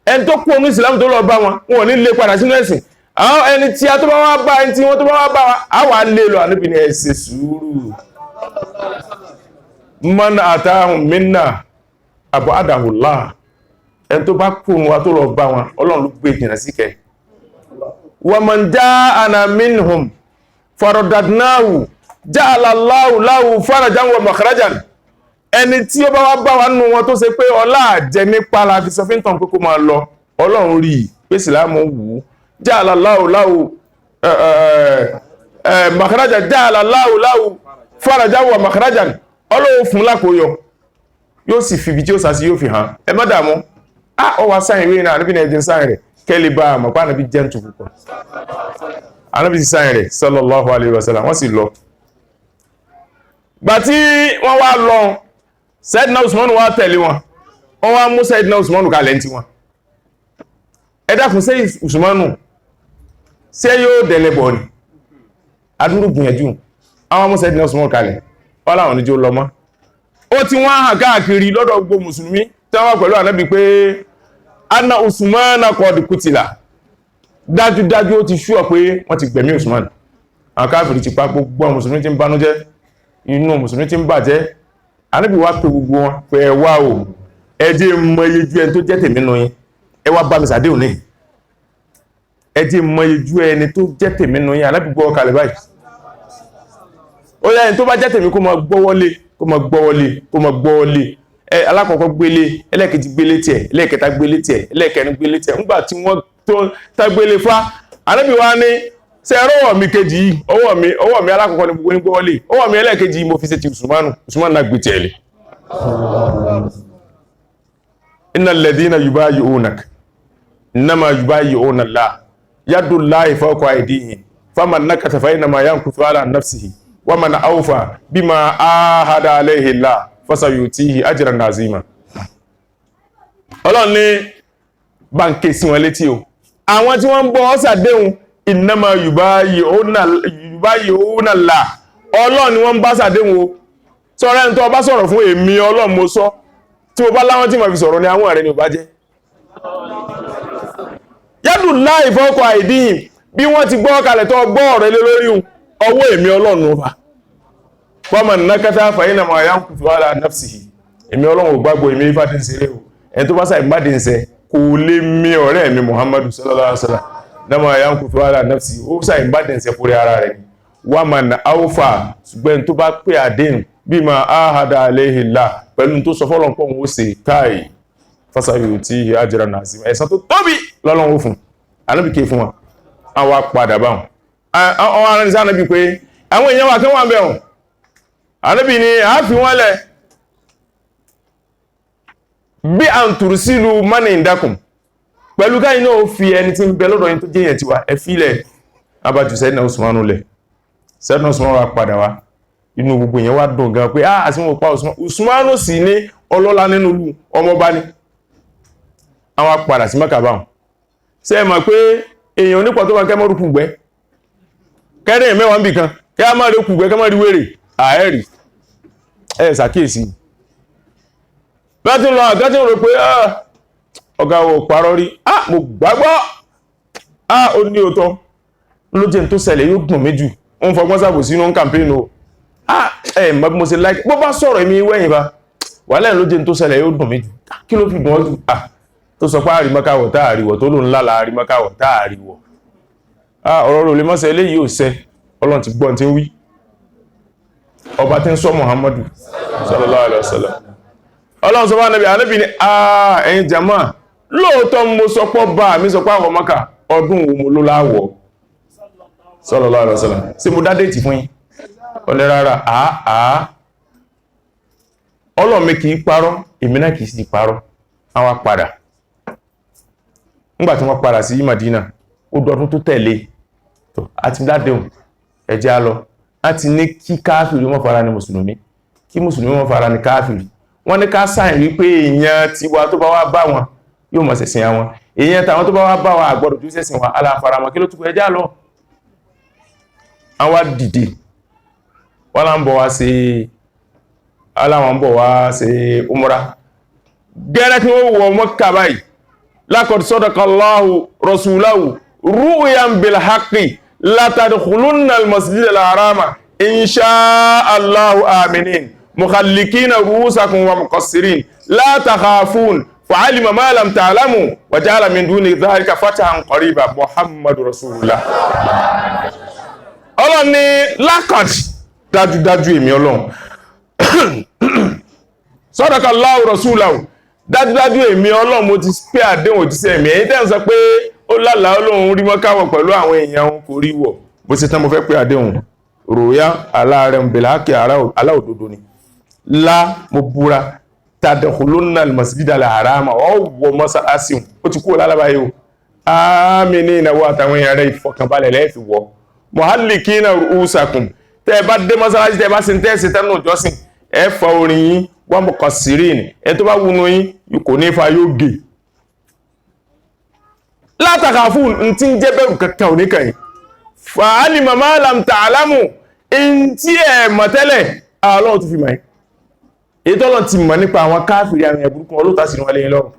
ẹni tó kú omi Islam tó lọ bá wọn wọn ní lè padà sínú ẹ̀sìn àwọn ẹni tí a tó bá wá bá ẹni tí wọ́n tó bá wá bá wa a wà lè lọ alìbí ni ẹ ṣe sùúrù man atahum minna abadahu Allah ẹni tó bá kú omi wa tó lọ bá wọn Ọlọ́run ló gbé jìnà síkẹ́ wa man ja'ana minhum faradadnahu ja'ala Allahu lahu farajan wa makhrajan ẹni tí ó bá wá bá wa nínú wọn tó ṣe pé ọlá àjẹ nípa la fi sọ fí ń tàn pé kó máa lọ Ọlọ́run rí pé Ìsìlámù wù ja'ala Allahu lahu makhrajan ja'ala Allahu lahu farajan wa makhrajan Ọlọ́run fún lákòóyọ yóò sì fi ibi tí ó sàsí yóò fi hàn ẹ má dààmú ọ wá sáyìn wé náà níbi nàìjíríà sáyìn rẹ̀ kẹ́lẹ̀ bá àmọ̀ pàánà bí jẹ́ntù púpọ̀ anábi sí sáyìn rẹ̀ sallallahu alaihi wasallam wọ́n sì lọ gbà tí wọ́n wá lọ Sayyidina Usman wá tẹ̀lé wọn wọ́n wá mú Sayyidina Usman kalẹ̀ tí wọn ẹ dákun sí Usman ṣé yóò dẹ̀lẹ̀bọ̀ ni adúrú gbìyànjú àwọn mú Sayyidina Usman kalẹ̀ wọ́n láwọn níjó lọ mọ́ ó ti wọ́n hàn káàkiri lọ́dọ̀ gbogbo mùsùlùmí tí wọ́n wá pẹ̀lú ànábì pé anna Usmana qad kutila dájúdájú ó ti ṣúọ̀ pé wọ́n ti gbẹ̀mí Usman àwọn káfìrí ti pa gbogbo mùsùlùmí tí ń bánújẹ́ inú mùsùlùmí tí ń bàjẹ́ ànábì wá pé gbogbo wọn pé ẹ wá o ẹ jẹ́ mọye ju ẹni tó jẹ́ tèmi nù yín ẹ wá bá mi sàdéhùn ní ẹ jẹ́ mọye ju ẹni tó jẹ́ tèmi nù yín ànábì gbọ́ kalẹ̀ báyìí ó yá ẹni tó bá jẹ́ tèmi kó máa gbọ́wọ́lé kó máa gbọ́wọ́lé kó máa gbọ́wọ́lé alákọ̀ọ́kọ́ gbélé ẹlẹ́kejì gbélé tiẹ̀ ẹlẹ́kẹta gbélé tiẹ̀ ẹlẹ́kẹrin gbélé tiẹ̀ nígbà tí wọ́n tó tágbélé fá Ànábì wá ní ṣe ọwọ́ mi kejì yìí ọwọ́ mi alákọ̀ọ́kọ́ ní gbogbo ní gbọ́wọ́lé ọwọ́ mi ẹlẹ́kejì yìí mo fi ṣe ti Usman náà gbé tiẹ̀ lé innal ladhina yubayyi'unaka innama yubayyi'una Allah yadullahi fawqa aydihim faman nakatha fa innama yankuthu ala nafsihi wa man awfa bima ahada alayhi Allah fasayutihi ajran azima Ọlọ́run ní báńkì sí wọn létí o àwọn tí wọ́n ń bọ́ ṣàdéhùn innama yubayyi'una Allah Ọlọ́run ni wọ́n bá ṣàdéhùn o sọ̀rọ̀ ẹni tó bá sọ̀rọ̀ fún èmi Ọlọ́run mo sọ tí mo bá láwọn tí mo fi sọ̀rọ̀ ní àwọn rẹ̀ ni ò bá jẹ́ yadullahi fawqa aydihim bí wọ́n ti gbọ́ kalẹ̀ tó gbọ́ ọ̀rẹ́ lé lórí ọwọ́ èmi Ọlọ́run ọba faman nakatha fa innama yankutu ala nafsihi èmi Ọlọ́run ò gbàgbọ́ èmi ifá tí ń ṣeré o ẹni tó bá sáì bá dín ṣe kò lè mí ọ̀rẹ́ mi Muhammadu sallallahu alaihi wasallam innama yankutu ala nafsihi ó sáì bá dín ṣe fúrí ara rẹ̀ wa man awfa ṣùgbọ́n tó bá pé àdéhùn bima ahada alayhi Allah pẹ̀lú tó sọ fọ́lọ́n pọ̀ ó ṣe káì fasayutihi ajran azima ẹ̀san tó tóbi lọ́lọ́run ó fún Ànábì ké fún wọn àwọn padà báwọn àwọn aránṣẹ́ Ànábì pé àwọn èèyàn wà kí wọ́n bẹ̀rùn Ànábì ni a fi wọ́n lẹ̀ bí a ń tùrù sílù mani ìdákùn pẹ̀lú káyí náà fi ẹni tí ń bẹ lọ́dọ̀ yìí tó jẹ́ yẹn ti wà ẹ fílẹ̀ abájú Sayyidina Usmanu lẹ̀ Sayyidina Usmanu wá padà wá inú gbogbo yẹn wá dùn gan pé àti wọn pa Usmanu sì ní ọlọ́lá nínú ìlú ọmọba ní àwọn padà sí Mákà báwọn ṣé ẹ mọ̀ pé èèyàn nípa tó wà kẹ́ mọ́rùkù gbẹ́ kẹ́rin mẹ́wàá ń bì kan kẹ́ á má rí kùgbẹ́ kẹ́ má rí wèrè àẹ́rì ẹ̀ ṣàkíyèsí láti lọ àgájẹ́ rò pé ọ̀gá ò parọ́ rí mo gbàgbọ́ ó ní òótọ́ ló jẹ́ tó ṣẹlẹ̀ yóò dùn méjì ó ń fọgbọ́n sàbò sínú campaign o mọ́ bí mo ṣe like bó bá sọ̀rọ̀ èmi wẹ́yìn bá wà lẹ́yìn ló jẹ́ tó ṣẹlẹ̀ yóò dùn méjì kí ló fi dùn ọ́ jù tó sọ pé àrímọ́káwọ̀ tá àríwọ̀ tó ló ń lálà àrímọ́káwọ̀ tá àríwọ̀ ọ̀rọ̀ rẹ̀ lè mọ́sẹ̀ eléyìí ò sẹ́ Ọlọ́run ti gbọ́n tí ń wí ọba tí ń sọ Muhammadu sallallahu alaihi wasallam Ọlọ́run sọ fún Ànábì ní ẹ̀yin jama lóòótọ́ mo sọ pọ́ bá mi sọ pé àwọn Mákà ọdún wo mo ló láwọ̀ sallallahu alaihi wasallam sí mo dá déètì fún yín ọlẹ́ rárá Ọlọ́run mi kìí parọ́ èmi náà kìí sì parọ́ àwọn padà nígbàtí wọ́n padà sí Madina ó dọdún tó tẹ̀lé àti ládéhùn ẹjẹ́ á lọ láti ní kí káàfìrí wọ́n fara ní mùsùlùmí kí mùsùlùmí wọ́n fara ní káàfìrí wọ́n ní ká sáyìn wípé èèyàn tiwa tó bá wá bá wọn yóò mọ̀ ṣẹ̀sìn àwọn èèyàn tàwọn tó bá wá bá wọn àgbọ̀dọ̀ tó ṣẹ̀sìn wọn aláfaramọ́ kí ló túnkù ẹjẹ́ á lọ àwọn dìde wọ́n láwọn bọ̀ wá ṣe umra gẹ́rẹ́ tí wọ́n wọ Mọ́kà báyìí laqad sadaqallahu rasulahu ru'yan bil haqqi la tadkhulunna al masjid al harama insha Allahu aminin mukhallikina ru'usakum wa muqassirin la takhafun fa'alima ma lam ta'lamu wa ja'ala min duni dhalika fatahan qariba Muhammadu rasulullah Ọlọ́run ní laqad dájúdájú èmi Ọlọ́run sadaqallahu rasulahu dájúdájú èmi Ọlọ́run mo ti pé àdéhùn òjíṣẹ́ mi èyí tẹ́ ń sọ pé ó lálàá Ọlọ́run rí Mọ́kàwọ̀ pẹ̀lú àwọn èèyàn kò rí wọ̀ bó ṣe tán mo fẹ́ pé àdéhùn ròyá aláàrẹ̀ ń bèèrè ákẹ́ aláòdodo ni mo búra tadkhulunna al-masjid al-harama ọwọ́ mọ́sálásí ó ti kúrò lálábáyé o aminina wa àtàwọn èèyàn rẹ̀ ìfọkànbalẹ̀ lẹ́ẹ̀fì wọ muhallikina ru'usakum tẹ́ bá dé mọ́sálásí tẹ́ bá sin tẹ́ẹ̀sì tẹ́nù ìjọsìn ẹ fa orin yín wọ́n muqassirin ẹ tó bá wùnú yín kò ní fa yóò gè la takhafun tí ń jẹ́ bẹ̀rù kankan ò ní kàn yín fa'alima ma lam ta'lamu in tí ẹ mọ̀ tẹ́lẹ̀ Ọlọ́run tó fi mọ̀ èyí tọ́lọ̀ ti mọ̀ nípa àwọn káàfìrí àwọn ẹ̀bùrúkún olóta sínú wọlé lọ́rùn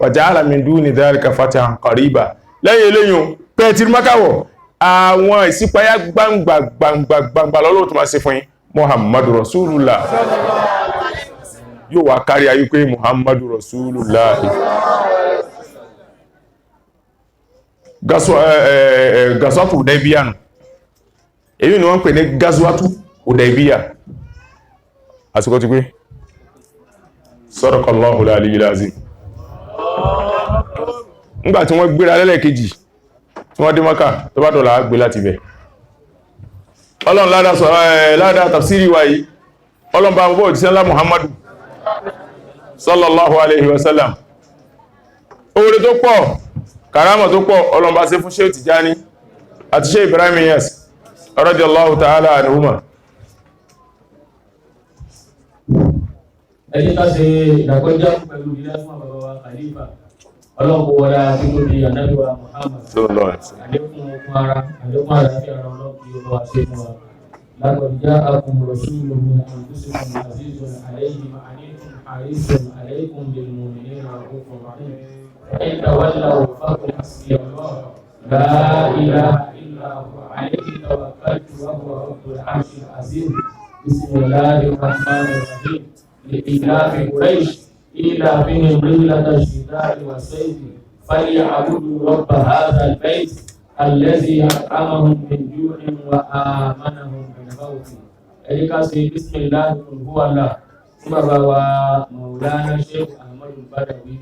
wa ja'ala min duni dhalika fatahan qariba lẹ́yìn eléyìn pẹ̀tìrí Mákàwọ̀ àwọn ìṣípayá gbangba lọ́lọ́ tó máa ṣe fún yín Muhammadu Rasulullah yóò wá kárí ayé pé Muhammadu Rasulullah gaswatu Hudaybiyah nù èyí ni wọ́n pè ní gaswatu Hudaybiyah àsìkò ti pé Sadaqallahu al-aliyyul azim nígbàtí wọ́n gbéra lẹ́lẹ́kejì tí wọ́n dé Mákà tó bá dọ̀là gbé láti bẹ̀ Ọlọ́run ládá tafsiri wa yìí Ọlọ́run bá gbọ́ òjíṣẹ́ ńlá Muhammadu sallallahu alaihi wasallam oore tó pọ̀ karama tó pọ̀ Ọlọ́run bá ṣe fún Sheikh Tijani àti Sheikh Ibrahim Niasse radiyallahu ta'ala anhuma ẹni ká ṣe ìdàkọjá pẹ̀lú ilé fún àbàbà Khalifa ọlọ́pọ̀ wọlá tí ó di ànábíwá Muhammad àlékún okun ara àlékún àlàáfíà ara ọlọ́pọ̀ yóò wá sí fún wa lágbàjá akùn rọ̀ṣúlù min anfusikum azizun alayhi ma anittum harisun alaykum bil mu'minina ra'ufur rahim in tawallaw faqul hasbiyallah la ilaha illa huwa alayhi tawakkaltu wa huwa rabbul arshil azim bismillahir rahmanir rahim لإلاف قريش إلافهم رحلة الشتاء والصيف فليعبدوا رب هذا البيت الذي أطعمهم من جوع وآمنهم من خوف. ẹ̀ríkà sí bismillah qul huwa Allah fún bàbá wa Maulana Sheikh Ahmad Badawi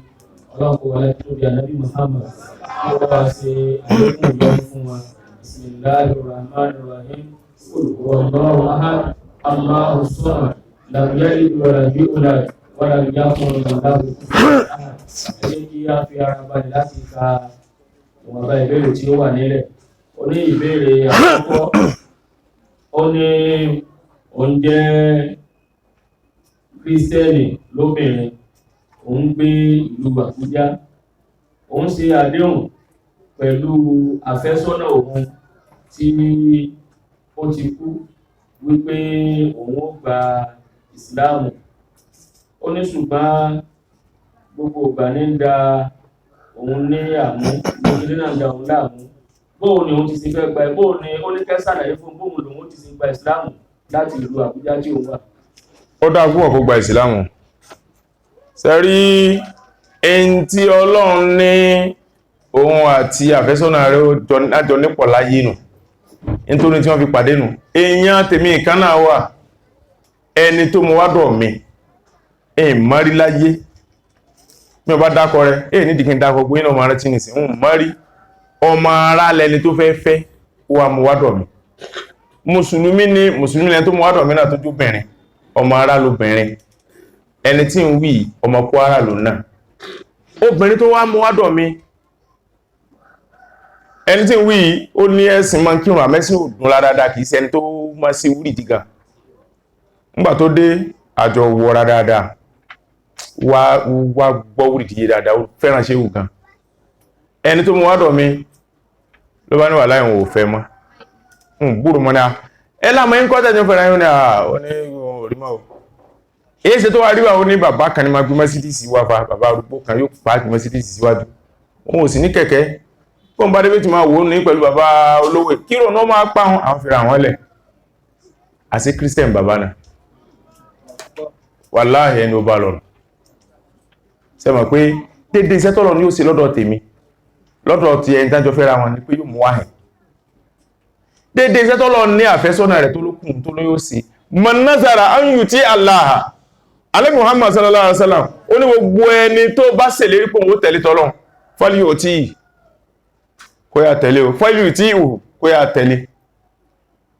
ọlọ́pọ̀ wọlé tó bí Ànábì Muhammad wọ́n wá sí àlékún ìyọ́n fún wa bismillahir rahmanir rahim qul huwa Allahu ahad Allahu samad lam yalid wa lam yulad wa lam yakun lahu kufuwan ahad. Ẹni kí á fi ara balẹ̀ láti ka ìwọ̀nba ìbéèrè tí ó wà nílẹ̀. Ó ní ìbéèrè àkọ́kọ́, ó ní òun jẹ́ Kírísítẹ́nì lóbìnrin, òun gbé ìlú Àbújá, òun ṣe àdéhùn pẹ̀lú àfẹ́sọ́nà òun tí ó ti kú wípé òun ó gba ìsìláàmù. Ó ní ṣùgbọ́n gbogbo ìgbà ní ń da òun ní àmú, gbogbo ní náà ń da òun láàmú. Bóò ni òun ti ṣe fẹ́ gba ẹ̀, bóò ni ó ní kẹ́ ṣàlàyé fún bóò lòun ti ṣe gba ìsìláàmù láti ìlú Àbújá tí òun wà. Ó dá púpọ̀ kó gba ìsìláàmù. Sẹ́rí ẹni tí Ọlọ́run ní òun àti àfẹ́sọ́nà rẹ̀ jọ nípọ̀ láyé nù nítorí tí wọ́n fi pàdé nù. Èèyàn tèmi ìkan náà wà, ẹni tó mú wádọ̀ mi mọ́rí láyé, mi ò bá dákọ rẹ̀ ní dìkín dákọ gbé iná ọmọ rẹ̀ tí nìsìn mọ́rí ọmọ ara lẹni tó fẹ́ wà mú wádọ̀ mi. Mùsùlùmí lẹni tó mú wádọ̀ mi náà tó jóbìnrin, ọmọ ara lóbìnrin, ẹni tí ń wí ọmọ Kwara lò náà. Obìnrin tó wá mú wádọ̀ mi, ẹni tí ń wí ó ní ẹ̀sìn máa ń kírun àmẹ́sìn òdùn dáadáa, kìí ṣẹni tó máa sí wúrì dígà. Nígbà tó dé àjọ wọra dáadáa, wá gbọ́ wúrì díye dáadáa, ó fẹ́ràn ṣe wù gan. Ẹni tó mú wádọ̀ mi ló bá ní wà láìwọ̀n ò fẹ́ mọ́. Gbúrò mọ́ ní ẹ lámọ́ yín kọ́tẹ̀ ní fẹ́ràn yóò ní orímọ̀ ò. Èyí ṣe tó wá ríwà ó ní bàbá kan ní máa gbé Mercedes wá fa, bàbá arúgbó kan yóò pàákì Mercedes síwájú. Òun ò sì ní kẹ̀kẹ́, kó ń bá débé tí máa wò ní pẹ̀lú bàbá olówó kírò náà máa pa àwọn fìrà àwọn lẹ̀. Àṣẹ Christian bàbá náà. Wàláhì ẹni ó bá lọ. Ṣé mọ̀ pé dédé iṣẹ́ tọ́lọ̀ ní ó ṣe lọ́dọ̀ tèmi, lọ́dọ̀ ti ẹni tájọ fẹ́ra wọn ni pé yóò mú wáhìn. Dédé iṣẹ́ tọ́lọ̀ ní àfẹ́sọ́nà rẹ̀ tó lókùn tó ló yóò sí. Man nazara an yuti Allah. Alẹ́ Muhammad sallallahu alaihi wasallam, ó ní gbogbo ẹni tó bá ṣèlérí pé òun tẹ̀lé tọ́lọ̀, fọ́lí ò tí kó yá tẹ̀lé o, fọ́lí ò tí ò kó yá tẹ̀lé.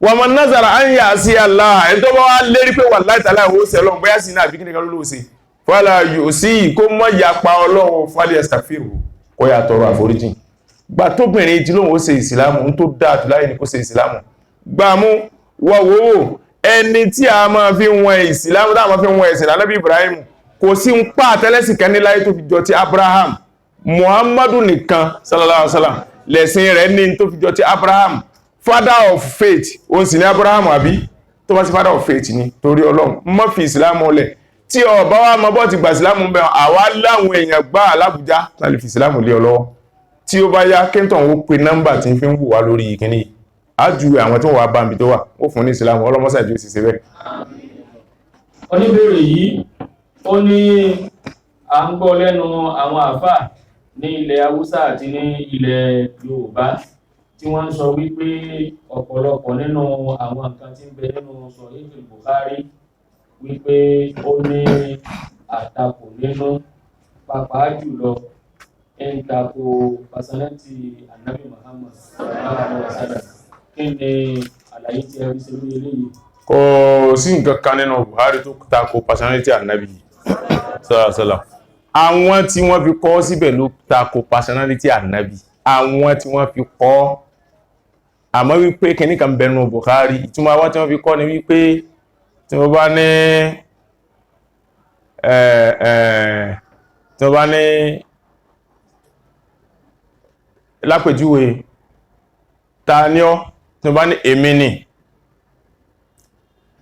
Wa man nazara an ya'si Allah, ẹni tó bá wá lérí pé wallahi ta'ala ó ṣe Ọlọ́run bóyá sí náà bí kíní kan ló ṣe. Fala yu'si kó mọ́ yapa Ọlọ́run fali yastaghfiru kó yá tọrọ àforíjìn. Gbà tóbìnrin tí lóhun ó ṣe ìsìlámù, ń tó dáa jù láyé ní kó ṣe ìsìlámù. Gbà mú wọ́wọ́wọ́ ẹni tí a máa fi wọn ìsìlámù, tá a máa fi wọn ẹ̀sìn Ànábì Ibrahim, kò sí ń pa àtẹ́lẹ́sìn kan ní láyé tó fi jọ ti Abraham. Muhammadu nìkan sallallahu alaihi wasallam lẹ̀sìn rẹ̀ ní tó fi jọ ti Abraham. Father of faith, ó sì ní Abraham àbí tó bá sí father of faith ni torí Ọlọ́run mọ́ fi ìsìlámù lẹ̀. Tí ó bá wá mọ́ bọ́ ti gbà ìsìlámù bẹ̀ àwa láwọn èèyàn gbá alábùjá náà lè fi ìsìlámù lé ọ lọ́wọ́. Tí ó bá yá Kenton ó pe nọ́mbà tí ń fi ń wù wá lórí ìkíní yìí. Á ju àwọn tí wọ́n wá bá mi tó wà ó fún ní ìsìlámù ọlọ́mọ́sà ìjọ sì ṣe bẹ́ẹ̀. Oníbèrè yìí ó ní à ń gbọ́ lẹ́nu àwọn àfáà ní ilẹ̀ Haúsá àti ní ilẹ̀ Yorùbá tí wọ́n ń sọ wípé ọ̀pọ̀lọpọ̀ nínú àwọn nǹkan tí ń bẹ nínú Sahih Bukhari wípé ó ní àtakò nínú, pàápàá jùlọ ń tako personality Ànábì Muhammad sallallahu alaihi wasallam. Kí ni àlàyé tí ẹ rí sí lórí eléyìí? Kò sí nǹkan kan nínú Buhari tó tako personality Ànábì sallallahu alaihi wasallam. Àwọn tí wọ́n fi kọ́ síbẹ̀ ló tako personality Ànábì, àwọn tí wọ́n fi kọ́. Àmọ́ wípé kìíní kan bẹnu Buhari, ìtumọ̀ àwọn tí wọ́n fi kọ́ ni wípé tí wọ́n bá ní lápèjúwe ta ni ọ́, tí wọ́n bá ní èmi ni,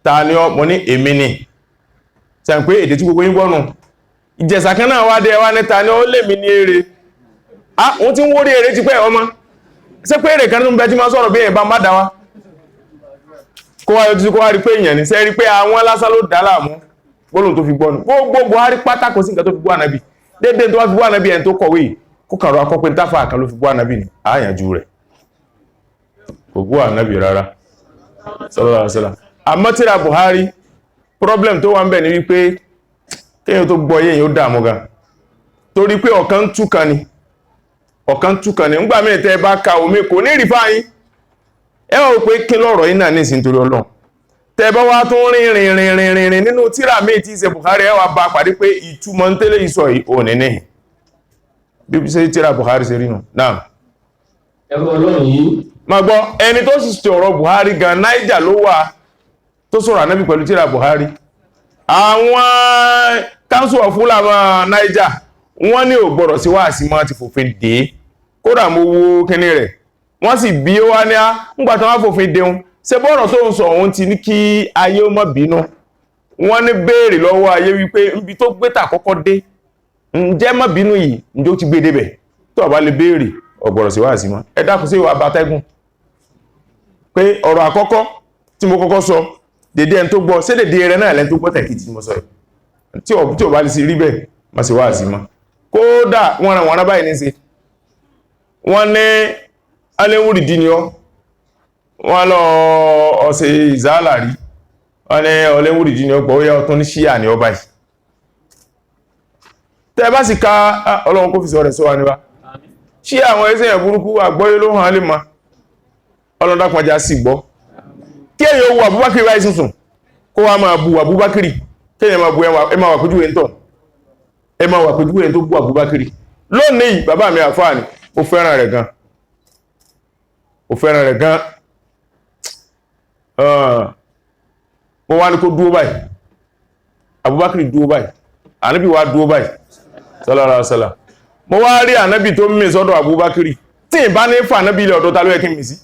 ta ni ọ́, mo ní èmi ni. Ṣé ń pé èdè tí gbogbo yín gbọ́nù Ìjẹ̀ṣà kan náà wá dé wá ní ta ni ó lè mi ní èrè. Wọ́n ti ń wórí èrè ti pẹ́ ọmọ. Ṣé pé èrè kan tó ń bẹ tí máa sọ̀rọ̀ bí èèyàn bá má dá wá. Kó wá yóò tí kó wá rí pé èèyàn ní sẹ́ rí pé àwọn lásán ló dá láàmú gbólóhùn tó fi gbọ́nù. Gbogbo Buhari pátá kò sí nǹkan tó fi gbọ́ Ànábì. Dédé tó wá fi gbọ́ Ànábì ẹni tó kọ̀wé kó kàrọ̀ akọ́pẹ́ ní táfà kan ló fi gbọ́ Ànábì ní àyànjú rẹ̀. Kò gbọ́ Ànábì rárá. Sallallahu alaihi wasallam. Àmọ́ tíra Buhari problem tó wà ń bẹ ní wípé kéèyàn tó gbọ́ yéèyàn ó dààmú gan. Torí pé ọ̀kan túkan ni. Ńgbà mí tẹ́ bá ka omi kò ní rí fáyín. Ẹ wọ́n pé kí lọ́rọ̀ yìí náà ní ìsìn torí Ọlọ́run. Tẹ́ bá wá tún rìn nínú tíra míì tí ṣe Buhari ẹ wá bá pàdé pé ìtumọ̀ ń tẹ́lẹ̀ ìsọ̀ yìí ò ní. Bí ṣe tíra Buhari ṣe rí nù. Náà. Ẹ̀rọ Ọlọ́run yìí. Ma gbọ́ ẹni tó sì sọ̀rọ̀ Buhari gan Niger ló wà tó sọ̀rọ̀ Ànábì pẹ̀lú tíra Buhari. Àwọn Council of Ulama Niger wọ́n ní ò gbọ́dọ̀ sí wáàsí máa ti fòfin dé. Kódà mo wo kíní rẹ̀. Wọ́n sì bí ó wá ní ńgbà tán wá fòfin déun. Ṣé bọ́rọ̀ tó ń sọ òun ti ní kí ayé ó má bínú. Wọ́n ní béèrè lọ́wọ́ ayé wípé ibi tó gbé tà kọ́kọ́ dé. Ǹjẹ́ má bínú yìí ǹjẹ́ ó ti gbé débẹ̀. Tó bá lè béèrè ọ̀gbọ̀rọ̀ sí wáàsí mọ́. Ẹ dákun sí ìwà àbátẹ́gùn. Pé ọ̀rọ̀ àkọ́kọ́ tí mo kọ́kọ́ sọ dédé ẹni tó gbọ́ ṣé dédé rẹ náà lẹ́ni tó gbọ́ tẹ̀kìtì mo sọ yìí. Tí ò bá lè sí rí bẹ́ẹ̀ má sì wáàsí mọ́. Kódà wọ́n báyìí ní ṣe. wọ́n ní aléwùrìdí ni wọ́n lọ ọ̀sẹ̀ ìzálà rí wọ́n ní ọléwùrìdí ni gbọ́ ó yẹ ọtún ní ṣíà ní ọba yìí tẹ́ bá sì ká ọlọ́run kó fi sọ rẹ̀ sọ wa níwá ṣí àwọn ẹsẹ̀ yẹn burúkú àgbọ́yé ló hàn lè ma ọlọ́dápọ̀já sì gbọ́ kí èyàn wo Abubakar ráì sísùn kó wá máa bu Abubakar kí èyàn máa bu ẹ máa wà pẹ̀jú ẹ̀ntọ́ ẹ máa wà pẹ̀jú ẹ̀ tó bú Abubakar lónìí bàbá mi àfáà ni ó fẹ́ràn rẹ̀ gan mo wá ní kó dúó báyìí Abubakar dúó báyìí Ànábì wá dúó báyìí sallallahu alaihi wasallam mo wá rí Ànábì tó mì sọ́dọ̀ Abubakar tí ìbá ní fà Ànábì ilẹ̀ ọ̀dọ̀ ta ló yẹ kí n mì sí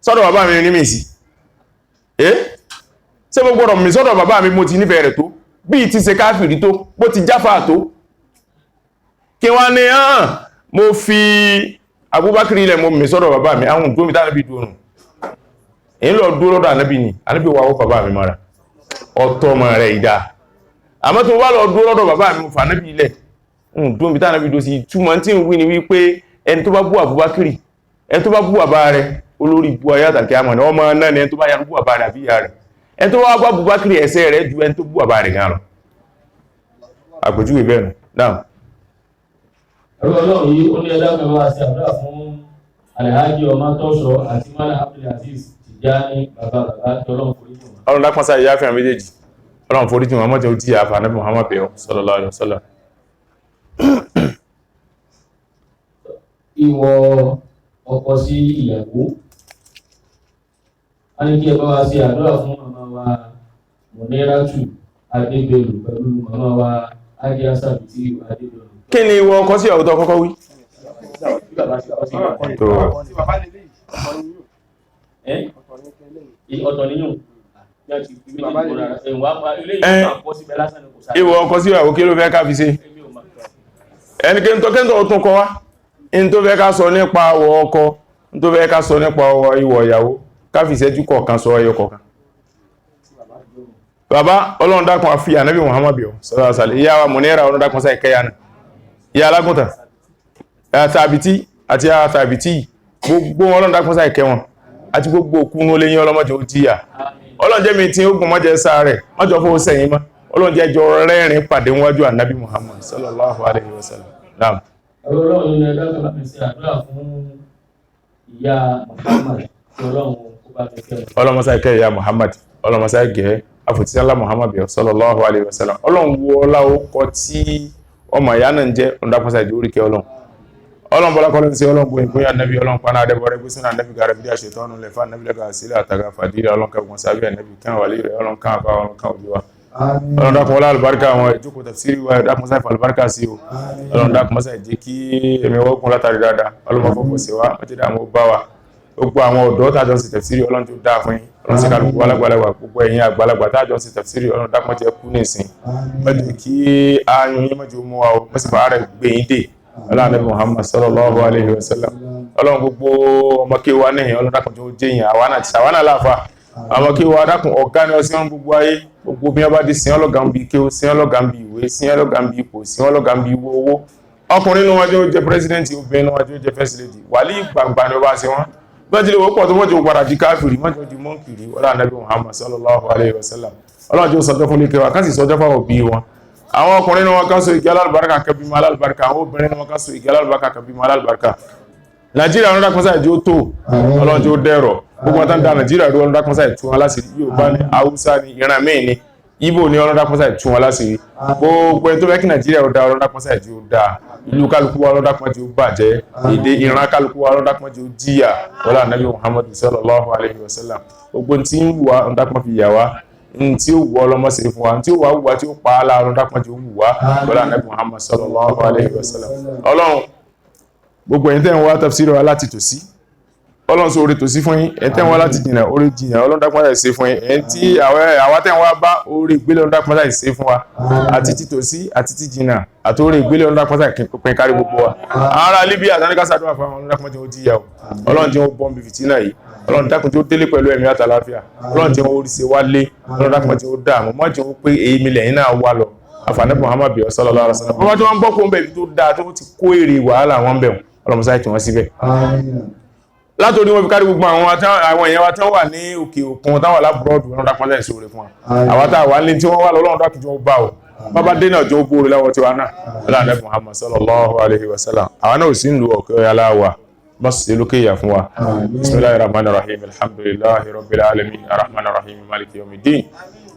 sọ́dọ̀ bàbá mi ní mì sí ṣé mo gbọ́dọ̀ mì sọ́dọ̀ bàbá mi mo ti nífẹ̀ẹ́ rẹ̀ tó bí ti ṣe káfìrí tó bó ti jáfà tó kí wá ní mo fi Abubakar ilẹ̀ mo mì sọ́dọ̀ bàbá mi àwọn tó mi tá Ànábì dúró èyí lọ dúró lọ́dọ̀ Ànábì ni Ànábì wà ó bàbá mi mara ọ̀tọ̀ mọ̀ rẹ̀ ìdá àmọ́ tó wá lọ dúró lọ́dọ̀ bàbá mi fà Ànábì ilẹ̀ tó mi tá Ànábì dó sí túmọ̀ tí ń wí ni wípé ẹni tó bá bú Abubakar ẹni tó bá bú bàbá rẹ̀ olórí ibú ayé àtàkì àmọ̀ ọmọ náà ni ẹni tó bá yà bú bàbá rẹ̀ àbí ìyá rẹ̀ ẹni tó wá bú Abubakar ẹ̀ṣẹ̀ rẹ̀ ju ẹni tó bú bàbá rẹ̀ gan lọ àpèjúwe bẹ́ẹ̀ náà Ọlọ́run yìí ó ní ẹ̀dá kan wá sí àdúrà fún Alhaji Ọmọ́tọ́ṣọ́ àti Mala Abdulaziz Tijani bàbá tọ́lọ́run foríjì wọn. Ọlọ́run dápọ́n sáà ìyáfẹ́ méjèèjì Ọlọ́run foríjì wọn mọ́jẹ́ ó tí àfà Ànábì Muhammad bẹ̀rẹ̀ sallallahu alaihi wasallam. Ìwọ ọkọ sí ìyàwó a ní kí ẹ bá wa sí àdúrà fún màmá wa Muniratu Adébẹ̀lú pẹ̀lú màmá wa Adé Sábìtì Adébẹ̀lú. Kí ni ìwọ ọkọ sí ìyàwó tó kọ́kọ́ wí? Ọ̀tọ̀ níyùn. Ìwọ ọkọ sí ìyàwó kí ló fẹ́ ká fi ṣe? Ẹnikẹ́ni tó kẹ́ntọ̀ ó tún kọ wá in tó fẹ́ ká sọ nípa àwọ̀ ọkọ tó fẹ́ ká sọ nípa ìwọ̀ ìyàwó ká fi ìṣẹ́jú kọ̀ọ̀kan sọ ẹyọ kọ̀ọ̀kan. Bàbá Ọlọ́run dákun àfi Ànábì Muhammad sallallahu alaihi wasallam ìyá wa Munira Ọlọ́run dákun sáà ìkẹyà náà ìyá alágúntà Tàbìtì àti Tàbìtì gbogbo Ọlọ́run dákun sáà ìkẹ́ wọn àti gbogbo òkú ní olè yín ọlọ́mọdé ó jíyà Ọlọ́run jẹ́ mi tí ó gùn mọ́jẹ́ sáà rẹ̀ mọ́jọ́ fún sẹ́yìn mọ́ Ọlọ́run jẹ́ jọ rẹ́rìn pàdé níwájú Ànábì Muhammad sallallahu alaihi wasallam. Naam. Ọlọ́run ní ẹ̀dá kan láti ṣe àdúrà fún ìyá Muhammad Ọlọ́run kó bá fi kẹ́ Ọlọ́run sáà ìkẹ́ ìyá Muhammad Ọlọ́run sáà gẹ̀ẹ́ afòtísánlá Muhammad sallallahu alaihi wasallam Ọlọ́run wo ọlá ọkọ̀ tí ọmọ ìyá náà jẹ́ ọ̀dàpọ̀sá ìdí oríkẹ́ Ọlọ́run bọ́lá kọ́lọ́ sí Ọlọ́run bóyìn bóyá nẹ́bí Ọlọ́run paná adẹ́bọ̀rẹ́ gbé sínú ànẹ́bí gara bídí àṣetọ́nù lẹ́fà nẹ́bí lẹ́gbà sílẹ̀ àtàgà fàdílẹ̀ Ọlọ́run kẹgbọ̀n sábẹ́ nẹ́bí kẹwàá wà lérẹ̀ Ọlọ́run kan àbá Ọlọ́run kan òbí wa Ọlọ́run dákun wọlá àlùbáríkà àwọn ìjókòó tafsiri wa dákun sáìfà àlùbáríkà sí o Ọlọ́run dákun mọ́sá ìjẹ́ kí ẹ̀mí wọ́gùn látàrí dáadáa Ọlọ́run fọ́pọ̀ sí wa mọ́tí dàmú bá wa gbogbo àwọn ọ̀dọ́ tàjọ sí tafsiri Ọlọ́run tó dáa fún yín Ọlọ́run sí kálukú alágbàlagbà gbogbo ẹ̀yin àgbàlagbà tàjọ sí tafsiri Ọlọ́run dákun mọ́tí ẹkú nìsín mọ́tí kí ayun yín mọ́tí ó mú wa o mọ́sí bàá rẹ̀ gbé yín dé Ọlọ́run Ànábì Muhammad sallallahu alaihi wasallam Ọlọ́run gbogbo ọmọ kí wa níyìn Ọlọ́run dákun tó jẹ́ yìn àwánà láàfà ọmọ kí wa dákun ọ̀gá ni ọsí wọn gbogbo ayé gbogbo bí wọ́n bá dé sí ọlọ́gàn bí kí ó sí ọlọ́gàn bí ìwé sí ọlọ́gàn bí ipò sí ọlọ́gàn bí owó ọkùnrin nínú wọn tí ó jẹ́ president obìnrin nínú wọn tí ó jẹ́ first lady wàlí gbangba ni ó bá ṣe wọn bẹ́ẹ̀ tí lè wọ́pọ̀ tó mọ́jọ́ padà di káfìrí mọ́jọ́ di mọ́nkìrí Ọlọ́run Ànábì Muhammad sallallahu alaihi wasallam Ọlọ́run tí ó sọjọ́ fún lékè wa ká sì sọjọ́ fáwọn òbí wọn àwọn ọkùnrin nínú wọn ká so igi alálùbáríkà kẹbí mọ́ alálùbáríkà àwọn obìnrin nínú wọn ká so igi alálùbáríkà kẹbí mọ́ alálùbáríkà Nàìjíríà ọ̀nà dákúnṣà ìjó tó Ọlọ́run tí ó dẹ̀rọ̀ gbogbo ọ̀tá ń da Nàìjíríà rí ọ̀nà dákúnṣà ìtú wọn láti Yorùbá ní Haúsá ní Ìran míì ní Ìgbò ní ọ̀nà dákúnṣà ìtú wọn láti gbogbo ẹni tó fẹ́ kí Nàìjíríà ó dá ọ̀nà dákúnṣà ìjó dá ìlú kálukú wa ọ̀nà dákúnṣà ìjó bàjẹ́ èdè ìran kálukú wa ọ̀nà dákúnṣà ìjó jíyà ọlá Ànábì Muhammad sallallahu alaihi wasallam gbogbo tí ń wù wá ọ̀nà dákúnṣà fi yà wá tí ó wù ọlọ́mọ sí fún wa tí ó wà wù wá tí ó pa á láàrùn ọ̀nà dákúnṣà ìjó wù wá ọlá Ànábì Muhammad sallallahu alaihi wasallam Ọlọ́run gbogbo ẹ̀yin tẹ́ ń wá tafsiri wa láti tòsí Ọlọ́run sọ orí tòsí fún yín ẹ̀ tẹ́ ń wá láti jìnà orí jìnà Ọlọ́run dákúnmọ́sá ìṣe fún yín ẹ̀ tí àwa tẹ́ ń wá bá orí ìgbélé Ọlọ́run dákúnmọ́sá ìṣe fún wa àti ti tòsí àti ti jìnà àti orí ìgbélé Ọlọ́run dákúnmọ́sá ìpín kárí gbogbo wa àwọn ará Libya àtàníkà sàdúrà fún Ọlọ́run dákúnmọ́sá ó jíyà Ọlọ́run tí wọ́n bọ́m̀bì fìtínà yìí Ọlọ́run dákun tí ó délé pẹ̀lú ẹ̀mí àtàláfíà Ọlọ́run tí wọ́n orí ṣe wá lé Ọlọ́run dákun tí ó dáàmú mọ́ tí ó pé èémí lẹ́yìn náà wà lọ àfààní Muhammad sallallahu alaihi wasallam bọ́bá tí wọ́n bọ́ kó ń bẹ̀ tó dáa tó ti kó èrè wàhálà wọn bẹ̀ ọlọ́mọsáì tí wọ́n síbẹ̀ Àmín. látòrí wọn fi kárí gbogbo àwọn èèyàn wa tán wà ní òkè òkun táwọn alábùrọ̀dù wọn dápọ́nlẹ̀ ìṣòro fún wa àwọn tá wà ní tí wọ́n wà lọ́lọ́run dákìjọ bá o bábá dénà jọ bóore láwọ́ tí wa náà aláàdẹ́ Muhammad sallallahu alaihi wasallam àwọn náà ò sí ń lu ọ̀kẹ́ aláwà bọ́sì lókè ìyà fún wa bismillahir rahmanir rahim alhamdulillahi rabbil alamin arrahmanir rahim maliki yawmiddin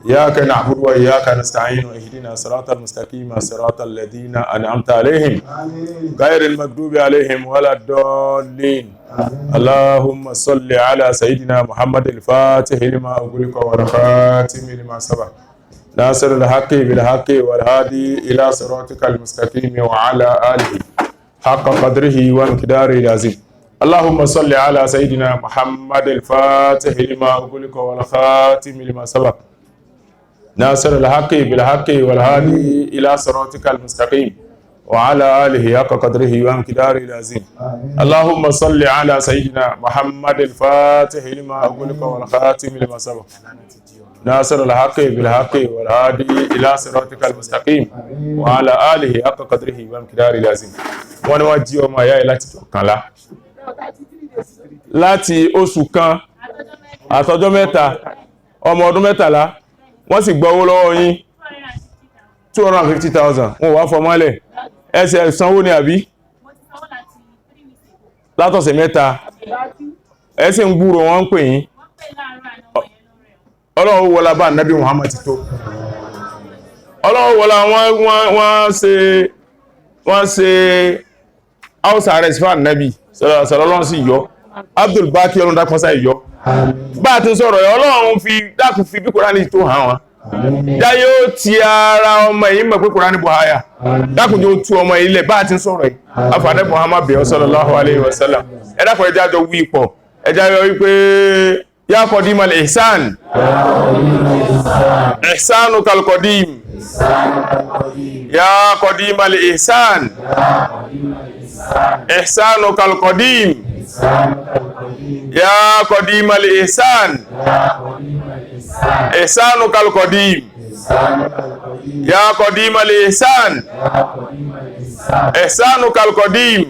iyyaka na'budu wa iyyaka nasta'in ihdina siratal mustaqim siratal ladina an'amta alaihim ghayril maghdubi alaihim waladdallin اللهم صل على سيدنا محمد الفاتح لما أغلق والخاتم لما سبق ناصر الحق بالحق والهادي إلى صراطك المستقيم وعلى آله حق قدره ومقداره العظيم اللهم صل على سيدنا محمد الفاتح لما أغلق والخاتم لما سبق ناصر الحق بالحق والهادي إلى صراطك المستقيم وعلى آله حق قدره ومقداره العظيم اللهم صل على سيدنا محمد الفاتح لما أغلق والخاتم لما سبق ناصر الحق بالحق والهادي إلى صراطك المستقيم وعلى آله حق قدره ومقداره العظيم wọ́n ní wọ́n jí ọmọ ìyá ẹ̀ láti jọ̀kànlá láti oṣù kan àtọjọ́ mẹ́ta ọmọ ọdún mẹ́tàlá wọ́n sì gbọ́ owó lọ́wọ́ yín 250,000 wọ́n wá fọmọ́lẹ̀ ẹsẹ̀ ìsanwó ni àbí látọ̀sẹ̀ mẹ́ta ẹsẹ̀ ń gbúrò wọ́n ń pè yín ọlọ́run wọlá bá nábì Muhammad ti tó ọlọ́run wọlá wọ́n ṣe house arrest fún nábì sọ̀rọ̀lọ́run sí yọ Abdul Baki ọlọ́run dákọ́sá yọ bá ti sọ̀rọ̀ ọlọ́run fi dákùn fi bí Kùránì tó hàn wọn jáyé ó ti ara ọmọ yìí mọ̀ pé Kùránì buhaya dákùn jẹ́ ó tú ọmọ ilẹ̀ bá ti sọ̀rọ̀ yìí afàdé Muhammad bẹ̀rẹ̀ sallallahu alaihi wasallam ẹ̀dàkọ̀ ẹjá jọ wí pọ̀ ẹjá yọ wípé ya qadimal ihsan ihsanu kal qadim ya qadimal ihsan ihsanu kal qadim ya qadimal ihsan ihsanu kal qadim ya qadimal ihsan ihsanu kal qadim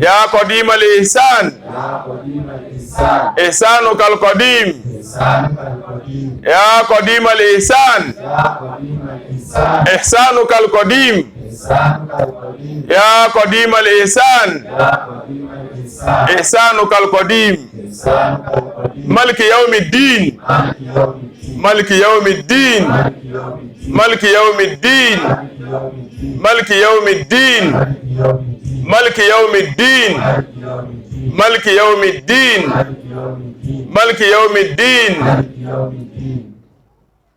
ya qadimal ihsan ihsanu kal qadim ya qadimal ihsan ihsanu kal qadim ya qadimal ihsan ihsanu kal qadim maliki yawmiddin maliki yawmiddin maliki yawmiddin maliki yawmiddin maliki yawmiddin maliki yawmiddin maliki yawmiddin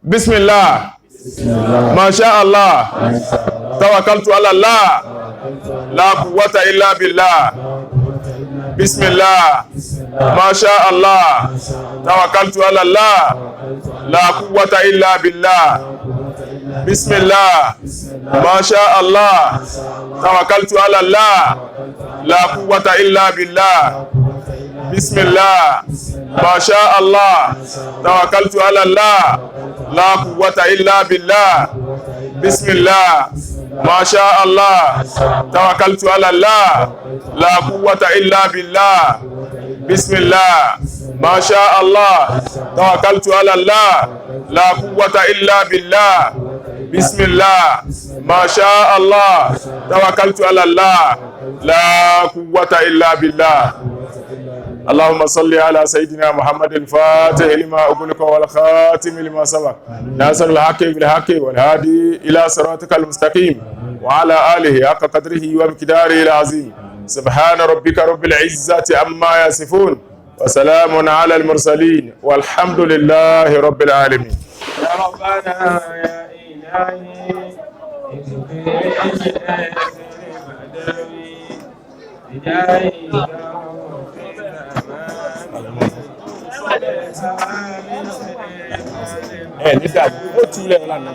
bismillah ma sha Allah tawakkaltu ala Allah la quwwata illa billah bismillah ma sha Allah tawakkaltu ala Allah la quwwata illa billah bismillah ma sha Allah tawakkaltu ala Allah la quwwata illa billah bismillah ma sha Allah tawakkaltu ala Allah la quwwata illa billah bismillah ma sha Allah tawakkaltu ala Allah la quwwata illa billah bismillah ma sha Allah tawakkaltu ala Allah la quwwata illa billah bismillah ma sha Allah tawakkaltu ala Allah la quwwata illa billah اللهم صل على سيدنا محمد الفاتح لما أغلق والخاتم لما سبق ناصر الحق بالحق والهادي إلى صراطك المستقيم وعلى آله حق قدره ومقداره العظيم سبحان ربك رب العزة عما يصفون وسلام على المرسلين والحمد لله رب العالمين يا ربنا يا إلهي nígbà ó túlẹ̀ ọ̀la náà